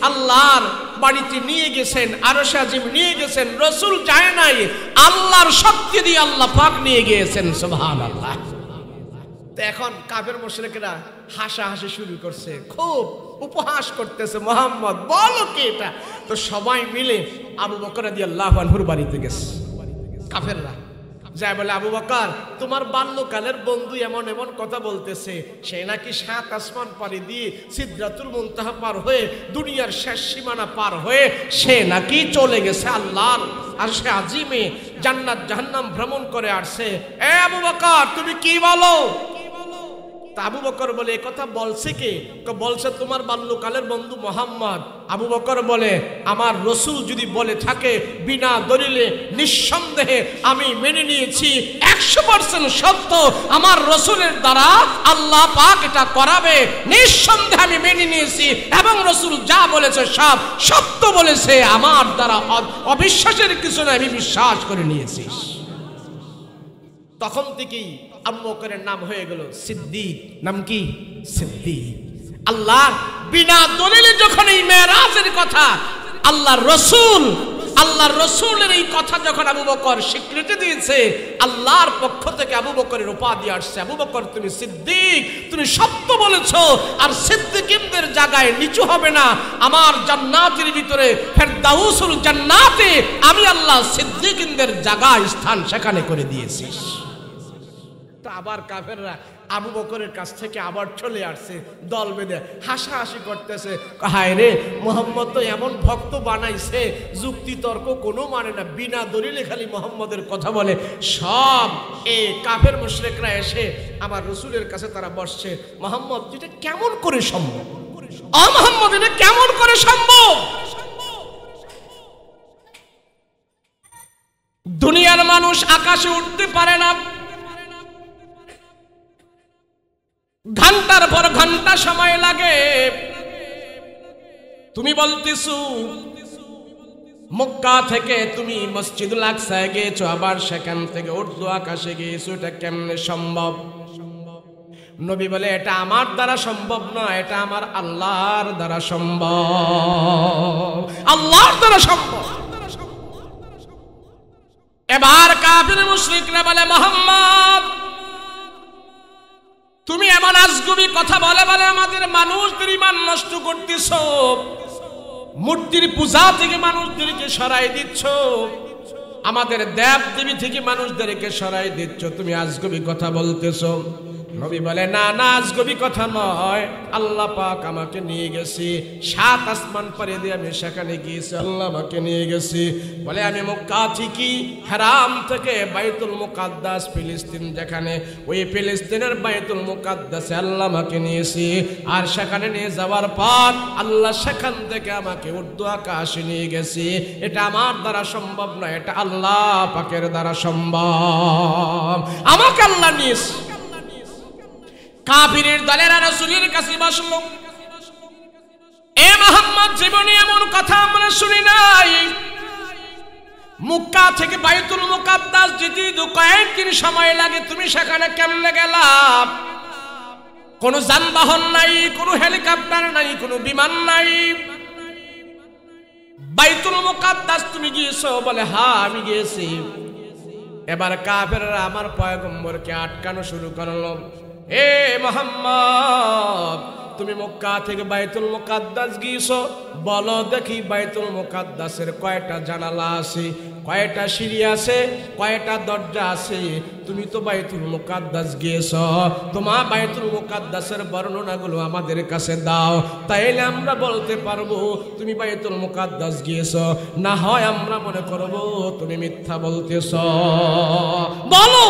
আল্লাহর বাড়িতে নিয়ে গেছেন, আরশে আজিম নিয়ে গেছেন। রসুল যায় নাই, আল্লাহর শক্তি দিয়ে আল্লাহ পাক নিয়ে গিয়েছেন। সুবহানাল্লাহ। তো এখন কাফের মুশরিকরা হাসাহাসি শুরু করছে, খুব উপহাস করতেছে, মোহাম্মদ বলো কি এটা? তো সবাই মিলে আবু বকর রাদিয়াল্লাহু আনহুর বাড়িতে গেছে কাফেররা। যাই বলে, আবু বকর তোমার বাল্যকালের বন্ধু এমন এমন কথা বলতেছে, সে নাকি 7 আসমান পাড়ি দিয়ে সিদরাতুল মুনতাহা পার হয়ে দুনিয়ার শেষ সীমানা পার হয়ে সে নাকি চলে গেছে আল্লাহর আরশে আজিমে, জান্নাত জাহান্নাম ভ্রমণ করে আসছে। এ আবু বকর তুমি কি বলো? আবু বকর বলে, এ কথা বলছে কে? বলছে তোমার বাল্যকালের বন্ধু মোহাম্মদ। আবু বকর বলে, আমার রসুল যদি বলে থাকে বিনা দলিলে নিঃসন্দেহে আমি মেনে নিয়েছি, 100% সত্য, আমার রসুলের দ্বারা আল্লাহ পাক এটা করাবে, নিঃসন্দেহে আমি মেনে নিয়েছি, এবং রসুল যা বলেছে সব সত্য বলেছে, আমার দ্বারা অবিশ্বাসের কিছু না, আমি বিশ্বাস করে নিয়েছি। তখন থেকেই আবু বকরের নাম হয়ে গেল সিদ্দিক। নাম কি? সিদ্দিক। আল্লাহ বিনা দলিলে যখন এই মেরাজের কথা আল্লাহর রসুলের এই কথা যখন আবু বকর স্বীকৃতি দিয়েছে, আল্লাহর পক্ষ থেকে আবু বকরের উপাধি আসছে, আবু বকর তুমি সিদ্দিক, তুমি সত্য বলেছো। আর সিদ্দিকদের জায়গায় নিচু হবে না, আমার জান্নাতের ভিতরে ফেরদাউসুল জান্নাতে আমি আল্লাহ সিদ্দিকদের জায়গায় স্থান সেখানে করে দিয়েছি। আবার কাফেররা আবু বকরের কাছ থেকে আবার চলে আসছে, দল বেঁধে হাসাহাসি করতেছে, হায় রে মোহাম্মদ তো এমন ভক্ত বানাইছে, যুক্তি তর্ক কোনো মানে না, বিনা দলিলে খালি মোহাম্মদের কথা বলে। সব এই কাফের মুশরিকরা এসে আমার রসুলের কাছে তারা বসছে, মোহাম্মদ এটা কেমন করে সম্ভব? মোহাম্মদ এটা কেমন করে সম্ভব? দুনিয়ার মানুষ আকাশে উঠতে পারে না, ঘন্টার পর ঘন্টা সময় লাগে। তুমি বলতেছো মক্কা থেকে তুমি মসজিদুল আকসায় গিয়েছো, আবার সেখান থেকে উর্দু আকাশে গিয়েছো, এটা কেমনে সম্ভব? নবী বলে, এটা আমার দ্বারা সম্ভব না, এটা আমার আল্লাহর দ্বারা সম্ভব, আল্লাহর দ্বারা সম্ভব। এবার কাফির মুশরিকরা বলে, মুহাম্মদ তুমি এমন আজগুবি কথা বলে বলে আমাদের মানুষদের ঈমান নষ্ট করতেছ, মূর্তির পূজা থেকে মানুষদেরকে সরাই দিচ্ছ, আমাদের দেব দেবী থেকে মানুষদেরকে সরাই দিচ্ছ, তুমি আজগুবি কথা বলতেছ। নবী বলে, না না, আজগুবি কথা নয়, আল্লাহ পাক আমাকে নিয়ে গেছি, 7 আসমান পাড়ি দিয়ে আমি সেখানে গিয়েছি, আল্লাহ আমাকে নিয়ে গেছি। বলে, আমি মক্কা থেকে হারাম থেকে বাইতুল মুকাদ্দাস ফিলিস্তিন, যেখানে ওই ফিলিস্তিনের বাইতুল মুকাদ্দাসে আল্লাহ আমাকে নিয়েছি। আর সেখানে নিয়ে যাওয়ার পর আল্লাহ সেখান থেকে আমাকে উর্দু আকাশে নিয়ে গেছি। এটা আমার দ্বারা সম্ভব নয়, এটা আল্লাহ পাকের দ্বারা সম্ভব, আমাকে আল্লাহ নিয়েছে। কাফিরের দলেরা রাসূলের কাছে বসলো, এ মুহাম্মদ জীবনে এমন কথা আমরা শুনি নাই, মক্কা থেকে বাইতুল মুকাদ্দাস যেতে তো কয়েকদিন সময় লাগে, তুমি সেখানে কেমনে গেলা? কোনো যানবাহন নাই, কোনো হেলিকপ্টার নাই, কোনো বিমান নাই, বাইতুল মুকাদ্দাস তুমি গিয়েছো? বলে, হ্যাঁ আমি গিয়েছি। এবার কাফেররা আমার পয়গম্বরকে আটকানো শুরু করলো, এ মুহাম্মদ তুমি মক্কা থেকে বাইতুল মুকাদ্দাস গিয়েছো, বলো দেখি বাইতুল মুকাদ্দাসের কয়টা জানালা আছে, কয়টা সিঁড়ি আছে, কয়টা দরজা আছে? তুমি তো বাইতুল মুকাদ্দাস গিয়েছো, তোমার বাইতুল মুকাদ্দাসের বর্ণনাগুলো আমাদের কাছে দাও, তাইলে আমরা বলতে পারবো তুমি বাইতুল মুকাদ্দাস গিয়েছো, না হয় আমরা মনে করবো তুমি মিথ্যা বলতেছো। বলো।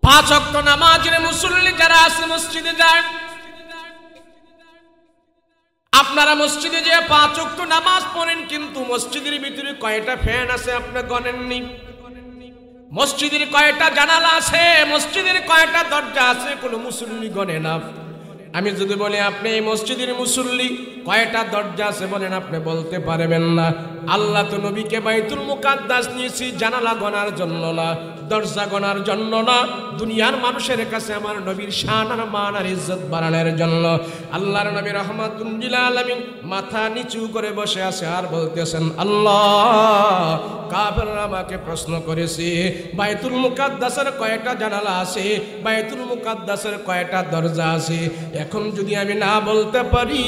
5 ওয়াক্ত নামাজের মুসল্লি যারা আছে মসজিদে যায়, আপনারা মসজিদে যে 5 ওয়াক্ত নামাজ পড়েন, কিন্তু মসজিদের ভিতরে কয়টা ফ্যান আছে আপনি গণেননি, মসজিদের কয়টা জানালা আছে, মসজিদের কয়টা দরজা আছে, কোনো মুসল্লি গণে না। আমি যদি বলি আপনি এই মসজিদের মুসল্লি, কয়টা দরজা আছে বলেন, আপনি বলতে পারবেন না। আল্লাহ তো নবীকে বাইতুল মুকাদ্দাস নিয়েছি জানালা গণার জন্য না, দরজা গণার জন্য না, দুনিয়ার মানুষের কাছে আমার নবীর শান আর মান আর ইজ্জত বাড়ানোর জন্য। আল্লাহর নবী রাহমাতুল লিল আলামিন মাথা নিচু করে বসে আছে আর বলতেছেন, আল্লাহ, কাফেররা আমাকে প্রশ্ন করেছে বাইতুল মুকাদ্দাসের কয়টা জানালা আছে, বাইতুল মুকাদ্দাসের কয়টা দরজা আছে। এখন যদি আমি না বলতে পারি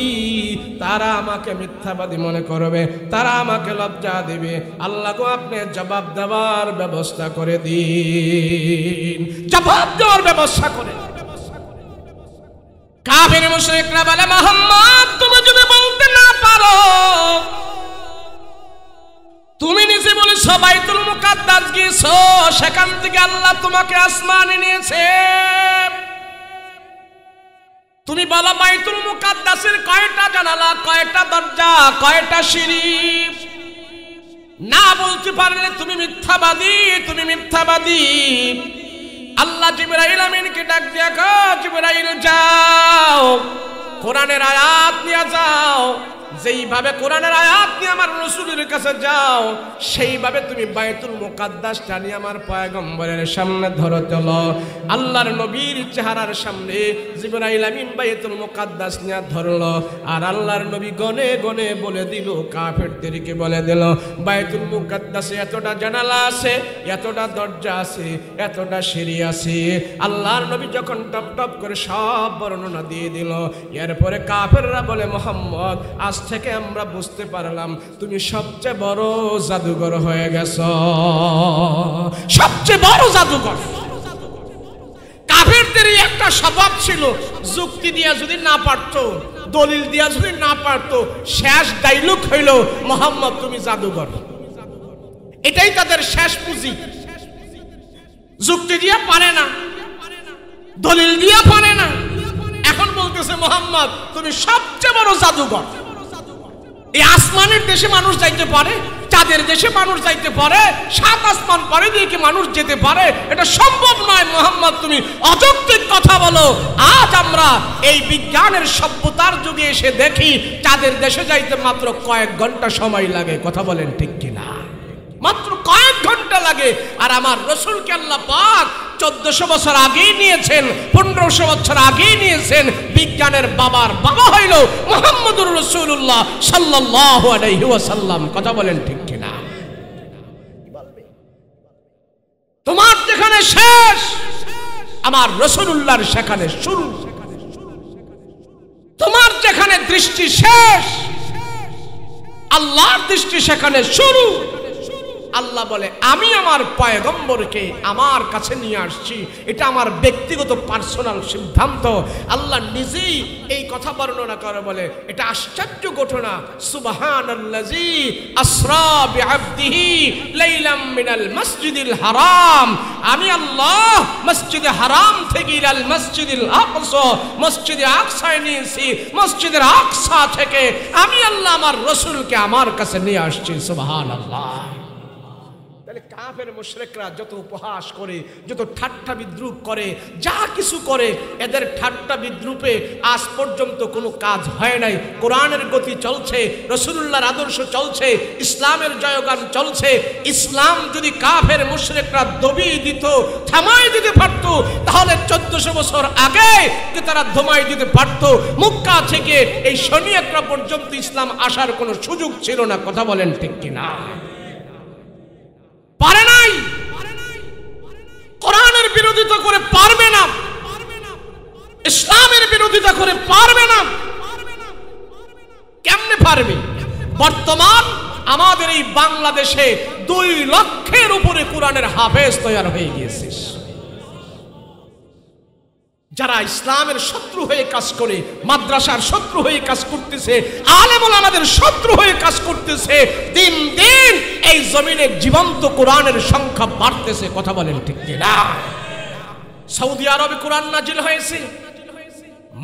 তারা আমাকে মিথ্যাবাদী মনে করবে, তারা আমাকে লজ্জা দেবে। আল্লাহ গো, আপনি জবাব দেওয়ার ব্যবস্থা করে দিন, জবাব দেওয়ার ব্যবস্থা করে। কাফের মুশরিকরা বলে, মুহাম্মদ তুমি যদি বলতে না পারো, তুমি নিজে বলেছ বাইতুল মুকাদ্দাস গিয়েছো, সেখান থেকে আল্লাহ তোমাকে আসমানে নিয়েছে। তুমি বলো বাইতুল মুকাদ্দাসের কয়টা জানালা, কয়টা দরজা, কয়টা সিঁড়ি। না বলতে পারলে তুমি মিথ্যাবাদী, তুমি মিথ্যাবাদী। আল্লাহ জিবরাইল আমিনকে ডাক দিয়া কো, জিবরাইল যাও কোরআনের আয়াত নিয়ে যাও, যেইভাবে কোরআনের আয়াত নিয়ে আমার রাসূলের কাছে যাও, সেইভাবে তুমি বাইতুল মুকাদ্দাসটা নিয়ে আমার পয়গম্বরের সামনে ধরো চলো। আল্লাহর নবীর চেহারার সামনে জিবরাইল আমিন বাইতুল মুকাদ্দাস নিয়ে ধরলো, আর আল্লাহর নবী গনে গনে বলে দিল, কাফেরদেরকে বলে দিল, বাইতুল মুকাদ্দাসে এতটা জানালা আছে, এতটা দরজা আছে, এতটা সিঁড়ি আছে। আল্লাহর নবী যখন টপ টপ করে সব বর্ণনা দিয়ে দিল, এরপরে কাফেররা বলে, মুহাম্মদ, আজ থেকে আমরা বুঝতে পারলাম তুমি সবচেয়ে বড় জাদুঘর হয়ে গেছ, সবচেয়ে বড় জাদুঘর। কাফেরদের একটা স্বভাব ছিল, যুক্তি দিয়া যদি না পারতো, দলিল দিয়া যদি না পারতো, শেষ ডায়লগ হইল, মুহাম্মদ তুমি জাদুঘর। এটাই তাদের শেষ পুঁজি। যুক্তি দিয়া পারে না, দলিল দিয়া পারে না, এখন বলতেছে মুহাম্মদ তুমি সবচেয়ে বড় জাদুঘর। এই আসমানের দেশে মানুষ যাইতে পারে, চাঁদের দেশে মানুষ যাইতে পারে, সাত আসমান পারে দিয়ে কি মানুষ যেতে পারে? এটা সম্ভব নয়। মুহাম্মদ তুমি অযৌক্তিক কথা বলো। আজ আমরা এই বিজ্ঞানের সভ্যতার যুগে এসে দেখি চাঁদের দেশে যাইতে মাত্র কয়েক ঘন্টা সময় লাগে। কথা বলেন ঠিক কিনা? মাত্র কয়েক ঘন্টা লাগে। আর আমার রাসূলকে আল্লাহ পাক 1400 বছর আগেই নিয়েছেন, 1500 বছর আগেই নিয়েছেন। বিজ্ঞানের বাবার বাবা হইল মুহাম্মদুর রাসূলুল্লাহ সাল্লাল্লাহু আলাইহি ওয়াসাল্লাম। কথা বলেন ঠিক কিনা? তোমার যেখানে শেষ, আমার রাসূলুল্লাহর সেখানে শুরু। তোমার যেখানে দৃষ্টি শেষ, আল্লাহর দৃষ্টি সেখানে শুরু। আল্লাহ বলে আমি আমার পয়গম্বরকে আমার কাছে নিয়ে আসছি, এটা আমার ব্যক্তিগত পার্সোনাল সিদ্ধান্ত। আল্লাহ নিজেই এই কথা বর্ণনা করে বলে এটা আশ্চর্য ঘটনা। সুবহানাল্লাযী আসরা বিআবদিহি লাইলাম মিনাল মসজিদিল হারাম। আমি আল্লাহ মসজিদে হারাম থেকে ইলাল মসজিদিল আকসা, মসজিদে আকসায় নিয়েছি। মসজিদের আকসা থেকে আমি আল্লাহ আমার রাসূলকে আমার কাছে নিয়ে আসছি। সুবহানাল্লাহ। কাফের মুশরিকরা যত উপহাস করে, যত ঠাট্টা বিদ্রুপ করে, যা কিছু করে, এদের ঠাট্টা বিদ্রুপে আজ পর্যন্ত কোনো কাজ হয় নাই। কোরআনের গতি চলছে, রাসূলুল্লাহর আদর্শ চলছে, ইসলামের জয়গান চলছে। ইসলাম যদি কাফের মুশরিকরা দবিয়ে দিত, থামাই দিতে পারত, তাহলে 1400 বছর আগে তারা ধমাই দিতে পারত। মক্কা থেকে এই শনি একরা পর্যন্ত ইসলাম আসার কোনো সুযোগ ছিল না। কথা বলেন ঠিক কিনা? পারে নাই। কোরআনের বিরোধিতা করে পারবে না, ইসলামের বিরোধিতা করে পারবে না। কেমনে পারবে? বর্তমান আমাদের এই বাংলাদেশে 2 লক্ষের উপরে কোরআনের হাফেজ তৈরি হয়ে গিয়েছে, যারা ইসলামের শত্রু হয়ে কাজ করে, মাদ্রাসার শত্রু হয়ে কাজ করতেছে, আলেম ওলামাদের শত্রু হয়ে কাজ করতেছে। দিন দিন এই জমিনে জীবন্ত কোরআনের সংখ্যা বাড়তেছে। কথা বলেন ঠিক কিনা? সৌদি আরবে কোরআন নাজিল হয়েছে,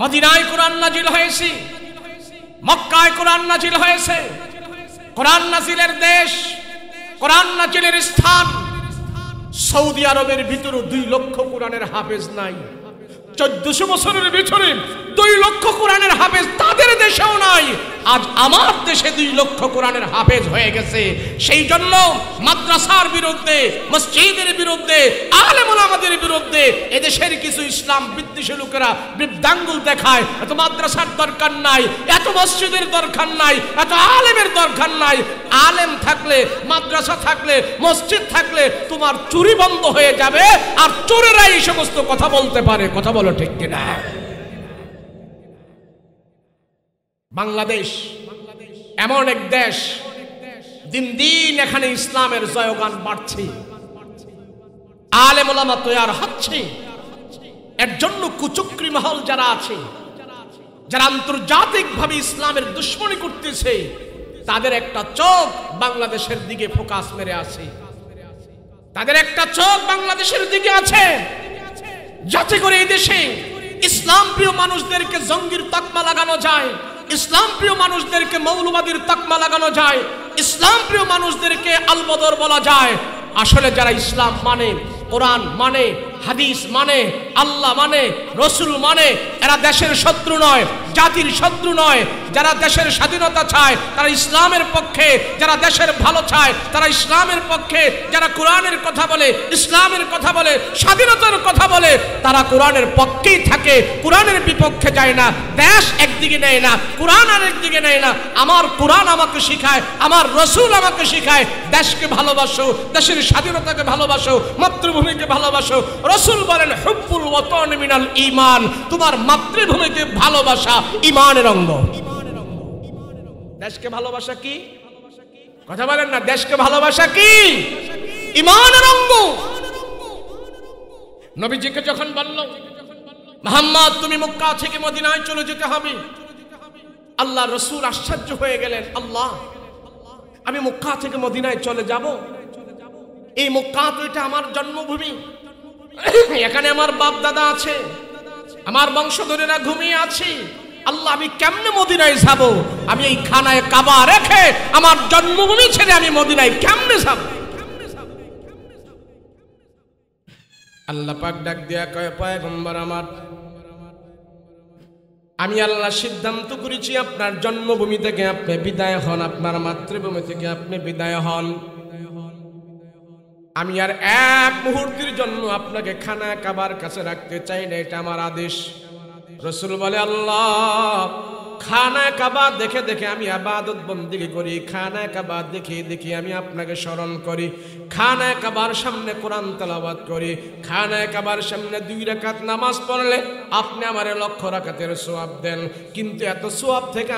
মদিনায় কোরআন নাজিল হয়েছে, মক্কায় কোরআন নাজিল হয়েছে। কোরআন নাজিলের দেশ, কোরআন নাজিলের স্থান। সৌদি আরবের ভিতরে 2 লক্ষ কোরআনের হাফেজ নাই। 1400 বছরের ভিতরে 2 লক্ষ কোরআনের হাফেজ তাদের দেশেও নাই, আজ আমার দেশে 2 লক্ষ কোরআনের হাফেজ হয়ে গেছে। সেই জন্য মাদ্রাসার বিরুদ্ধে, মসজিদের বিরুদ্ধে, আলেম ওলামাদের বিরুদ্ধে এদেশের কিছু ইসলাম বিদ্বেষী লোকেরা বৃদ্ধাঙ্গুল দেখায়। এত মাদ্রাসার দরকার নাই, এত মসজিদের দরকার নাই, এত আলেমের দরকার নাই। আলেম থাকলে, মাদ্রাসা থাকলে, মসজিদ থাকলে তোমার চুরি বন্ধ হয়ে যাবে, আর চোরেরা এই সমস্ত কথা বলতে পারে। কথা বলো ঠিক কিনা? বাংলাদেশ এমন এক দেশ, দিন দিন এখানে ইসলামের জয়গান বাড়ছে, আলেম ওলামা তৈরি হচ্ছে। এর জন্য কুচক্রী মহল যারা আছে, যারা আন্তর্জাতিকভাবে ইসলামের দুশ্মনী করতেছে, তাদের একটা চোখ বাংলাদেশের দিকে ফোকাস মেরে আছে, তাদের একটা চোখ বাংলাদেশের দিকে আছে, যাতে করে এই দেশে ইসলাম প্রিয় মানুষদেরকে জঙ্গির তকমা লাগানো যায়, ইসলাম প্রিয় মানুষদেরকে মৌলবাদীর তকমা লাগানো যায়, ইসলাম প্রিয় মানুষদেরকে আলবদর বলা যায়। আসলে যারা ইসলাম মানে, কোরআন মানে, হাদিস মানে, আল্লাহ মানে, রসুল মানে, এরা দেশের শত্রু নয়, জাতির শত্রু নয়। যারা দেশের স্বাধীনতা চায় তারা ইসলামের পক্ষে, যারা দেশের ভালো চায় তারা ইসলামের পক্ষে, যারা কোরআনের কথা বলে, ইসলামের কথা বলে, স্বাধীনতার কথা বলে, তারা কোরআনের পক্ষেই থাকে, কোরআনের বিপক্ষে যায় না। দেশ একদিকে নেয় না, কোরআন আরেকদিকে নেয় না। আমার কোরআন আমাকে শিখায়, আমার রসুল আমাকে শিখায় দেশকে ভালোবাসো, দেশের স্বাধীনতাকে ভালোবাসো, মাতৃভূমিকে ভালোবাসো। রসুল বলেন হুব্বুল ওয়াতান মিনাল ঈমান, তোমার মাতৃভূমিকে ভালোবাসা ঈমানের অঙ্গ। দেশকে ভালোবাসা কি? কথা বলেন না, দেশকে ভালোবাসা কি? ঈমানের অঙ্গ। নবীজিকে যখন বলল মুহাম্মদ তুমি মক্কা থেকে মদিনায় চলে যেতে হবে, আল্লাহ রসুল আশ্চর্য হয়ে গেলেন, আল্লাহ আমি মক্কা থেকে মদিনায় চলে যাব? এই মক্কা তো এটা আমার জন্মভূমি, এখানে আমার বাপ দাদা আছে, আমার বংশধরেরা ঘুমিয়ে আছে, আল্লাহ আমি কেমনে মদিনায় যাব? আমি এই খানায় কাবা রেখে আমার জন্মভূমি ছেড়ে আমি মদিনায় কেমনে যাব? আল্লাহ পাক ডাক দিয়া কয়, পয়গম্বর আমার, আমি আল্লাহ সিদ্ধান্ত করেছি আপনার জন্মভূমি থেকে আপনি বিদায় হন, আপনার মাতৃভূমি থেকে আপনি বিদায় হন। আমি আর এক মুহূর্তের জন্য আপনাকে খানা কাবার কাছে রাখতে চাই না, এটা আমার আদেশ। রসুল বলে, আল্লাহ খানা কাবা দেখে দেখে আমি ইবাদত বন্দেগী করি, খানা কাবা দেখে দেখে আমি আপনাকে স্মরণ করি, খানা কাবার সামনে কোরআন তেলাওয়াত করি, খানা কাবার সামনে 2 রাকাত নামাজ পড়লে আপনি আমারে 1,00,000 রাকাতের সওয়াব দেন। কিন্তু এত সওয়াব থেকে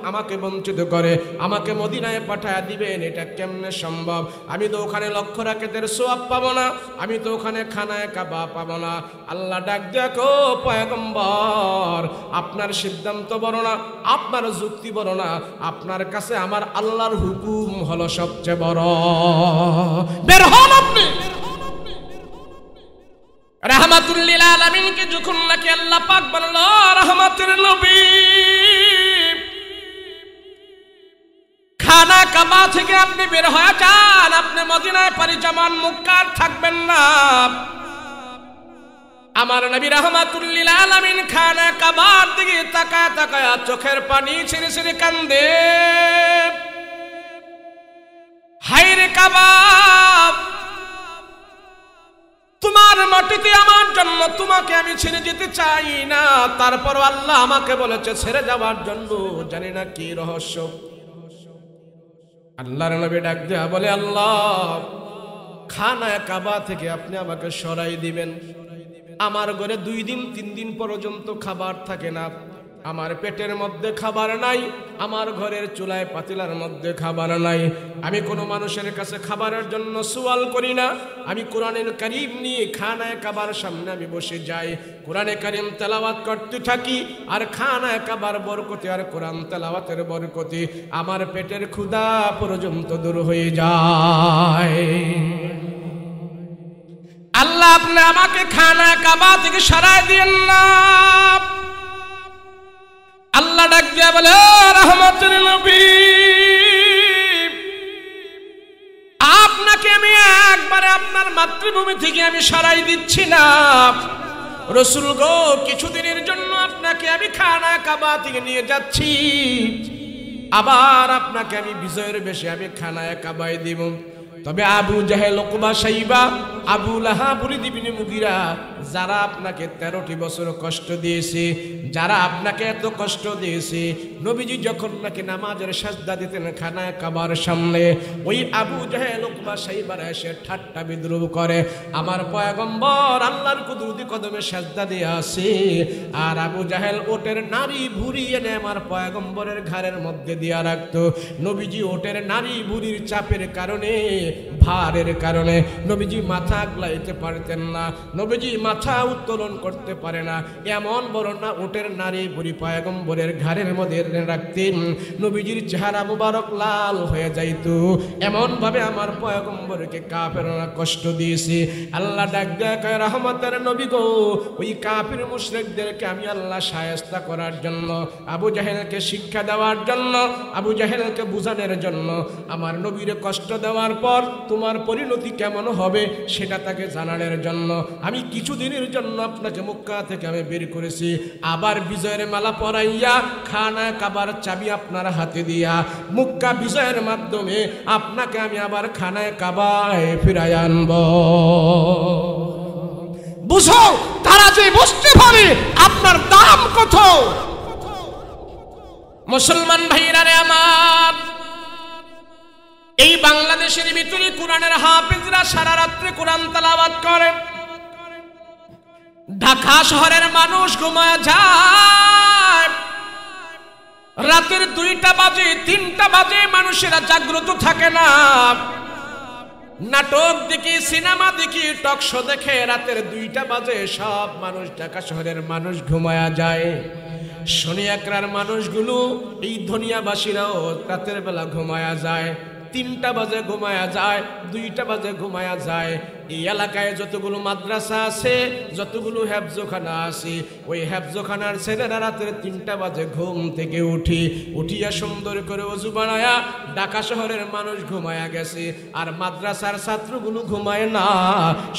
আমাকে বঞ্চিত করে আমাকে মদিনায় পাঠায় দিবেন, এটা কেমনে সম্ভব? আমি তো ওখানে 1,00,000 রাকাতের সওয়াব পাবো না, আমি তো ওখানে খানায় কাবা পাবো না। আল্লাহ ডাক দেখো পয়গম্বর, আপনার সিদ্ধান্ত বড় না, আপনার যুক্তি বড় না, আপনার কাছে আমার আল্লাহর হুকুম হলো সবচেয়ে বড়। বের হন আপনি। রাহমাতুল লিল আলামিনকে যখন নাকি আল্লাহ পাক বলল রহমতের নবী, খানা কাবা থেকে আপনি বের হয়ে যান, আপনি মদিনায় পাড়ি জমান, মক্কা থাকবেন না। আমার নবী রাহমাতুল লিল আলামিন খানা কাবার দিকে তাকায় তাকায় চোখের পানি ছেড়ে ছেড়ে কান্দে। হায়রে কাবা, তোমার মাটিতে আমার জন্ম, তোমাকে আমি ছেড়ে যেতে চাই না, তারপর আল্লাহ আমাকে বলেছে ছেড়ে যাওয়ার জন্য। জানি না কি রহস্য। আল্লাহর নবী ডাক দেয়া বলে, আল্লাহ খানা কাবা থেকে আপনি আমাকে সরাই দিবেন। আমার ঘরে 2 দিন 3 দিন পর্যন্ত খাবার থাকে না, আমার পেটের মধ্যে খাবার নাই, আমার ঘরের চুলায় পাতিলার মধ্যে খাবার নাই। আমি কোনো মানুষের কাছে খাবারের জন্য সওয়াল করি না, আমি কোরআনুল কারীম নিয়ে খানায় কাবার সামনে আমি বসে যাই, কোরআনে কারীম তেলাওয়াত করতে থাকি, আর খানায় কাবার বরকতে আর কোরআন তেলাওয়াতের বরকতে আমার পেটের ক্ষুধা পর্যন্ত দূর হয়ে যায়। আল্লাহ আপনি আমাকে খানা কাবা থেকে সরাই দিয়েন না। আল্লাহ ডাক দিয়া বলে, রহমতের নবী, আপনাকে আমি একবারে আপনার মাতৃভূমি থেকে আমি সরাই দিচ্ছি না, রসুল গো, কিছুদিনের জন্য আপনাকে আমি খানা কাবা থেকে নিয়ে যাচ্ছি, আবার আপনাকে আমি বিজয়ের বেশে আমি খানায় কাবায় দিব। তবে আবু জাহেল, উকবা, শাইবা, আবু লাহাব, ওলীদ ইবনে মুগীরা, যারা আপনাকে 13টি বছর কষ্ট দিয়েছে, যারা আপনাকে এত কষ্ট দিয়েছে, নবীজি যখন নাকি নামাজের সাজদা দিতেন খানায় কাবার সামনে, ওই আবু জাহেল, উকবা, শাইবারা এসে ঠাট্টা বিদ্রুপ করে, আমার পয়গম্বর আল্লাহর কুদরতি কদমে সাজদা দিয়ে আছে, আর আবু জাহেল ওটের নারী ভুঁড়ি এনে আমার পয়গম্বরের ঘাড়ের মধ্যে দিয়া রাখতো। নবীজি ওটের নারী ভুঁড়ির চাপের কারণে, ভারের কারণে নবীজি মাথা আগলাইতে পারতেন না, নবীজি মাথা উত্তোলন করতে পারে না, এমন বড় না ওটের নারী ভুঁড়ি পয়গম্বরের ঘাড়ের মধ্যে রাখতেন, নবীজির চেহারা মুবারক লাল হয়ে যাইত। এমন ভাবে আমার পয়গম্বরকে কাফেররা কষ্ট দিয়েছে। আল্লাহ ডাক দেয়া কয়, রহমতের নবী গো, ওই কাফির মুশরিকদেরকে আমি আল্লাহ শায়েস্তা করার জন্য, আবু জাহেলকে শিক্ষা দেওয়ার জন্য, আবু জাহেলকে বুঝানোর জন্য, আমার নবীর কষ্ট দেওয়ার পর তোমার পরিণতি কেমন হবে সেটা তাকে জানানোর জন্য আমি কিছুদিনের জন্য আপনাকে মক্কা থেকে আমি বের করেছি। আবার বিজয়ের মালা পরাইয়া খানা কাবার চাবি আপনার হাতে দিয়া মক্কা বিজয়ের মাধ্যমে আপনাকে আমি আবার খানায় কাবায় ফিরাই আনব। বুঝো, তারা যে বুঝতে পারে আপনার দাম কত। মুসলমান ভাইরা রে আমার, এই বাংলাদেশের ভিতরে কোরআনের হাফেজরা সারা রাত্রে কোরআন তেলাওয়াত করে। ঢাকা শহরের মানুষ ঘুমায় যায়, রাতের 2টা বাজে 3টা বাজে মানুষেরা জাগ্রত থাকে না। নাটক দেখি, সিনেমা দেখি, টক শো দেখে রাতের 2টা বাজে সব মানুষ, ঢাকা শহরের মানুষ ঘুমায়া যায়। শনি একরার মানুষগুলো, এই ধনিয়াবাসীরাও রাতের বেলা ঘুমায়া যায়, 3টা বাজে ঘুমায়া যায়, 2টা বাজে ঘুমায়া যায়। এই এলাকায় যতগুলো মাদ্রাসা আছে, যতগুলো হেফজোখানা আছে, ওই হেফজোখানার ছেলেরা রাতের 3টা বাজে ঘুম থেকে উঠিয়া সুন্দর করে ওযু বানায়া ঢাকা শহরের মানুষ ঘুমায়া গেছে, আর মাদ্রাসার ছাত্রগুলো ঘুমায় না,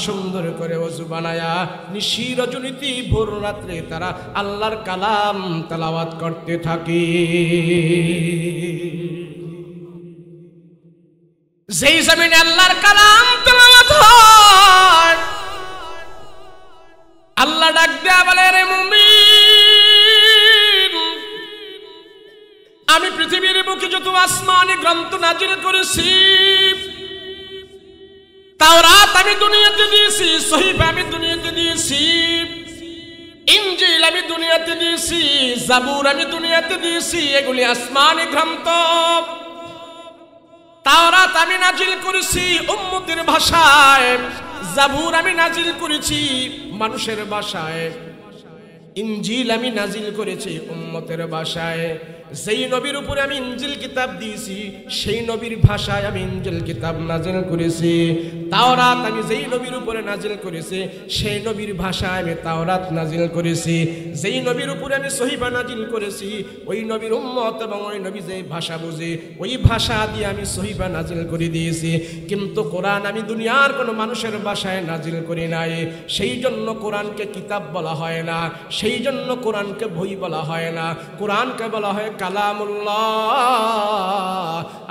সুন্দর করে ওযু বানায়া নিশি রজনীতি ভোর রাত্রে তারা আল্লাহর কালাম তেলাওয়াত করতে থাকে। যেই জমিনে আল্লাহর কালাম তেলাওয়াত হয়, আল্লাহ ডাক দেয়া বলে, রে মুমিন, আমি পৃথিবীর বুকে যত আসমানি গ্রন্থ নাজিল করেছি, তাওরাত আমি দুনিয়াতে দিয়েছি, সহিফা আমি দুনিয়াতে দিয়েছি, ইনজিল আমি দুনিয়াতে দিয়েছি, জাবুর আমি দুনিয়াতে দিয়েছি, এগুলি আসমানি গ্রন্থ। তাওরাত আমি নাজিল করেছি উম্মতের ভাষায়, জাবুর আমি নাজিল করেছি মানুষের ভাষায়, ইনজিল আমি নাজিল করেছি উম্মতের ভাষায়। যেই নবীর উপরে আমি ইনজিল কিতাব দিয়েছি সেই নবীর ভাষায় আমি ইনজিল কিতাব নাজিল করেছি। তাওরাত আমি যেই নবীর উপরে নাজিল করেছি সেই নবীর ভাষায় আমি তাওরাত নাজিল করেছি। যেই নবীর উপরে আমি সহিফা নাজিল করেছি ওই নবীর উম্মত এবং ওই নবী যে ভাষা বুঝে ওই ভাষা দিয়ে আমি সহিফা নাজিল করে দিয়েছি। কিন্তু কোরআন আমি দুনিয়ার কোনো মানুষের ভাষায় নাজিল করি নাই, সেই জন্য কোরআনকে কিতাব বলা হয় না, সেই জন্য কোরআনকে বই বলা হয় না, কোরআনকে বলা হয় কালামুল্লাহ।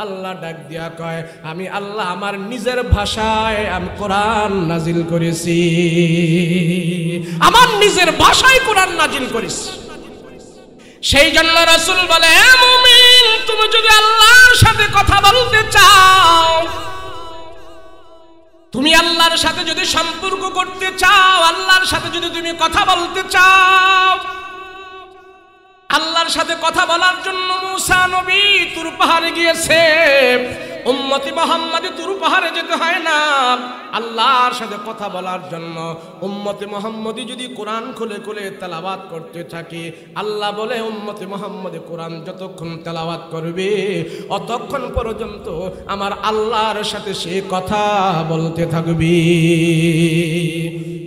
আল্লাহ ডাক দিয়া কয়, আমি আল্লাহ আমার নিজের ভাষায় আমি কোরআন নাজিল করেছি, আমার নিজের ভাষায় কোরআন নাজিল করেছি। সেই জন্য রাসূল বলে, মুমিন, তুমি যদি আল্লাহর সাথে কথা বলতে চাও, তুমি আল্লাহর সাথে যদি সম্পর্ক করতে চাও, আল্লাহর সাথে যদি তুমি কথা বলতে চাও, আল্লাহর সাথে কথা বলার জন্য মুসা নবী তুর পাহাড়ে গিয়েছে, উম্মতি মুহাম্মদী তুর পাহাড়ে যেতে হয় না। আল্লাহর সাথে কথা বলার জন্য উম্মতি মুহাম্মদী যদি কোরআন খুলে খুলে তেলাওয়াত করতে থাকে, আল্লাহ বলে উম্মতি মুহাম্মদী কোরআন যতক্ষণ তেলাওয়াত করবে অতক্ষণ পর্যন্ত আমার আল্লাহর সাথে সে কথা বলতে থাকবে।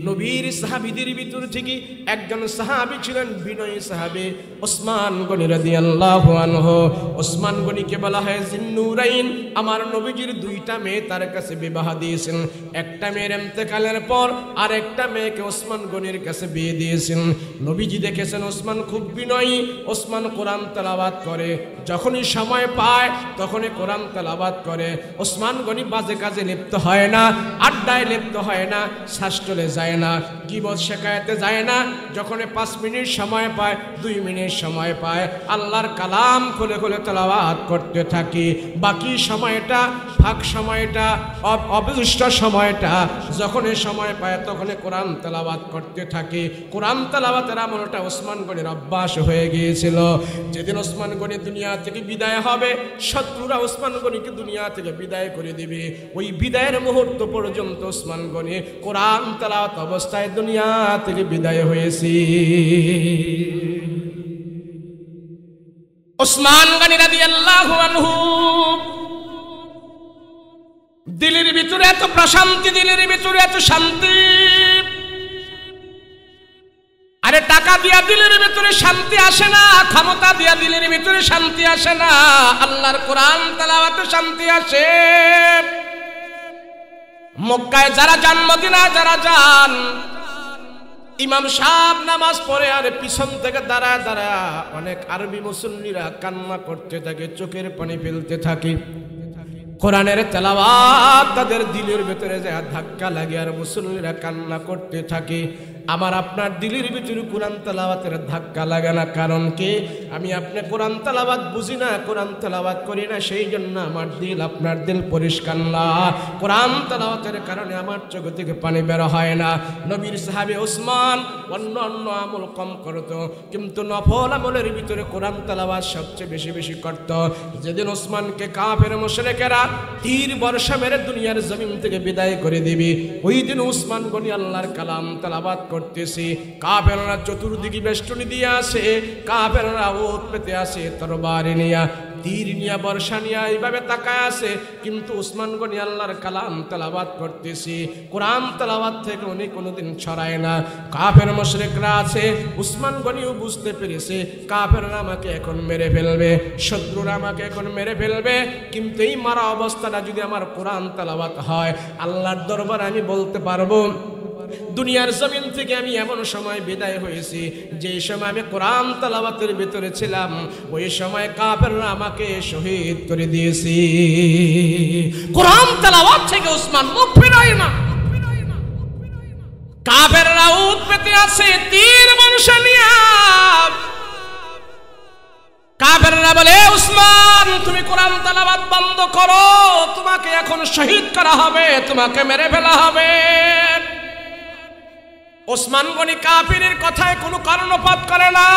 নবীর সাহাবীদের ভিতর থেকে একজন সাহাবী ছিলেন বিনয়ী সাহাবী ওসমান গনি রাদিয়াল্লাহু আনহু। ওসমান গনিকে বলা হয় জিন্নুরাইন। আমার নবীজির দুইটা মেয়ে তার কাছে বিবাহ দিয়েছেন। একটা মেয়ের ইন্তেকালের পর আর একটা মেয়েকে ওসমান গনির কাছে বিয়ে দিয়েছেন। নবীজি দেখেছেন ওসমান খুব বিনয়ী, ওসমান কোরআন তেলাওয়াত করে, যখনই সময় পায় তখনই কোরআন তেলাওয়াত করে। ওসমান গনি বাজে কাজে লিপ্ত হয় না, আড্ডায় লিপ্ত হয় না, শাস্ত্রে যায় না, গীবত শেখায়তে যায় না। যখন 5 মিনিট সময় পায়, 2 মিনিট সময় পায়, আল্লাহর কালাম খুলে খুলে তেলাওয়াত করতে থাকি। বাকি সময়টা, ফাঁক সময়টা, অবশিষ্ট সময়টা যখনই সময় পায় তখনই কোরআন তেলাওয়াত করতে থাকে। কোরআন তেলাওয়াতের আমলটা ওসমান গনির অভ্যাস হয়ে গিয়েছিল। যেদিন ওসমান গনি দুনিয়া থেকে বিদায় হবে, শত্রুরা ওসমান গনিকে দুনিয়া থেকে বিদায় করে দিবে। ওই বিদায়ের মুহূর্ত পর্যন্ত ওসমান গনি কোরআন তেলাওয়াত অবস্থায় দুনিয়া থেকে বিদায় হয়েছে। ওসমান গনি রাদিয়াল্লাহু আনহু দিলের ভিতরে এত প্রশান্তি, দিলের ভিতরে এত শান্তি। আরে টাকা দিয়া দিলের ভিতরে শান্তি আসে না, ক্ষমতা দিয়া দিলের ভিতরে শান্তি আসে না, আল্লাহর কোরআন তেলাওয়াতে শান্তি আসে। মক্কায় যারা যান, মদিনায় যারা যান, ইমাম সাহেব নামাজ পড়ে আর পিছন থেকে দাঁড়ায় দাঁড়ায় অনেক আরবি মুসল্লিরা কান্না করতে থাকে, চোখের পানি ফেলতে থাকে। কোরআনের তেলাওয়াত তাদের দিলের ভিতরে যায় ধাক্কা লাগে আর মুসল্লিরা কান্না করতে থাকে। আমার আপনার দিলের ভিতরে কোরআন তেলাওয়াতের ধাক্কা লাগে না, কারণ কি? আমি আপনি কোরআন তেলাওয়াত বুঝি না, কোরআন তেলাওয়াত করি না, সেই জন্য আমার দিল আপনার দিল পরিষ্কার না। কোরআন তেলাওয়াতের কারণে আমার চোখ থেকে পানি বের হয় না। নবীর সাহাবী ওসমান অন্য অন্য আমল কম করত, কিন্তু নফল আমলের ভিতরে কোরআন তেলাওয়াত সবচেয়ে বেশি বেশি করত। যেদিন ওসমানকে কাফের মুশরিকেরা তীর বর্ষা মেরে দুনিয়ার জমিন থেকে বিদায় করে দিবি, ওই দিন ওসমান গনি আল্লাহর কালাম তেলাওয়াত করতেছে। কাফেররা চতুর্দিকে বেষ্টনী দিয়ে আসে, কাফেররা ওত পেতে আসে, তরবারি নিয়া, তীর নিয়া, বর্ষা নিয়া এইভাবে তাকায় আসে, কিন্তু ওসমান গনি আল্লাহর কালাম তেলাওয়াত করতেছে। কোরআন তেলাওয়াত থেকে উনি কোনোদিন ছড়ায় না। কাফের মুশরিকরা আছে, ওসমান গনিও বুঝতে পেরেছে কাফেররা আমাকে এখন মেরে ফেলবে, শত্রুরা আমাকে এখন মেরে ফেলবে, কিন্তু এই মারা অবস্থাটা যদি আমার কোরআন তেলাওয়াত হয়, আল্লাহর দরবারে আমি বলতে পারবো দুনিয়ার জমিন থেকে আমি এমন সময় বিদায় হয়েছি যে সময় আমি কোরআন তেলাওয়াতের ভিতরে ছিলাম, ওই সময় কাফেররা আমাকে শহীদ করে দিয়েছে। কোরআন তেলাওয়াত থেকে ওসমান মুখ ফিরায় না। কাফেররা উত পেতে আছে তীর বর্ষা নিয়ে। কাফেররা বলে, ওসমান তুমি কোরআন তেলাওয়াত বন্ধ করো, তোমাকে এখন শহীদ করা হবে, তোমাকে মেরে ফেলা হবে। ওসমান গনি কাফিরের কথায় কোনো কর্ণপাত করে না।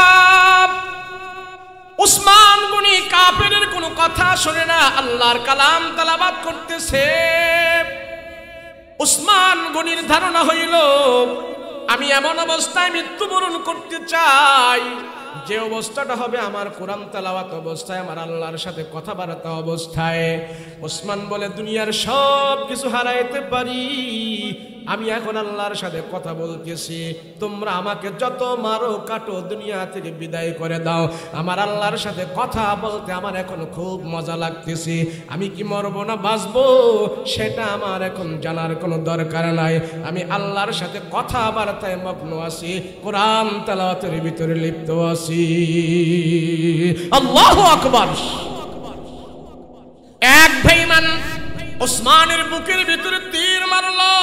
ওসমান গনি কাফিরের কোনো কথা শুনে না, আল্লাহর কালাম তেলাওয়াত করতেছে। ওসমান গনির ধারণা হইল আমি এমন অবস্থায় মৃত্যুবরণ করতে চাই যে অবস্থাটা হবে আমার কোরআন তেলাওয়াত অবস্থায়, আমার আল্লাহর সাথে কথাবার্তা অবস্থায়। ওসমান বলে, দুনিয়ার সব কিছু হারাইতে পারি, আমি এখন আল্লাহর সাথে কথা বলতেছি, তোমরা আমাকে যত মারো কাটো দুনিয়া থেকে বিদায় করে দাও, আমার আল্লাহর সাথে কথা বলতে আমার এখন খুব মজা লাগতেছে। আমি কি মরবো না বাঁচবো সেটা আমার এখন জানার কোনো দরকার নাই, আমি আল্লাহর সাথে কথাবার্তায় মগ্ন আছি, কোরআন তেলাওয়াতের ভিতরে লিপ্ত আছি। আল্লাহু আকবার। এক বেঈমান ওসমানের বুকের ভিতরে তীর মারলো।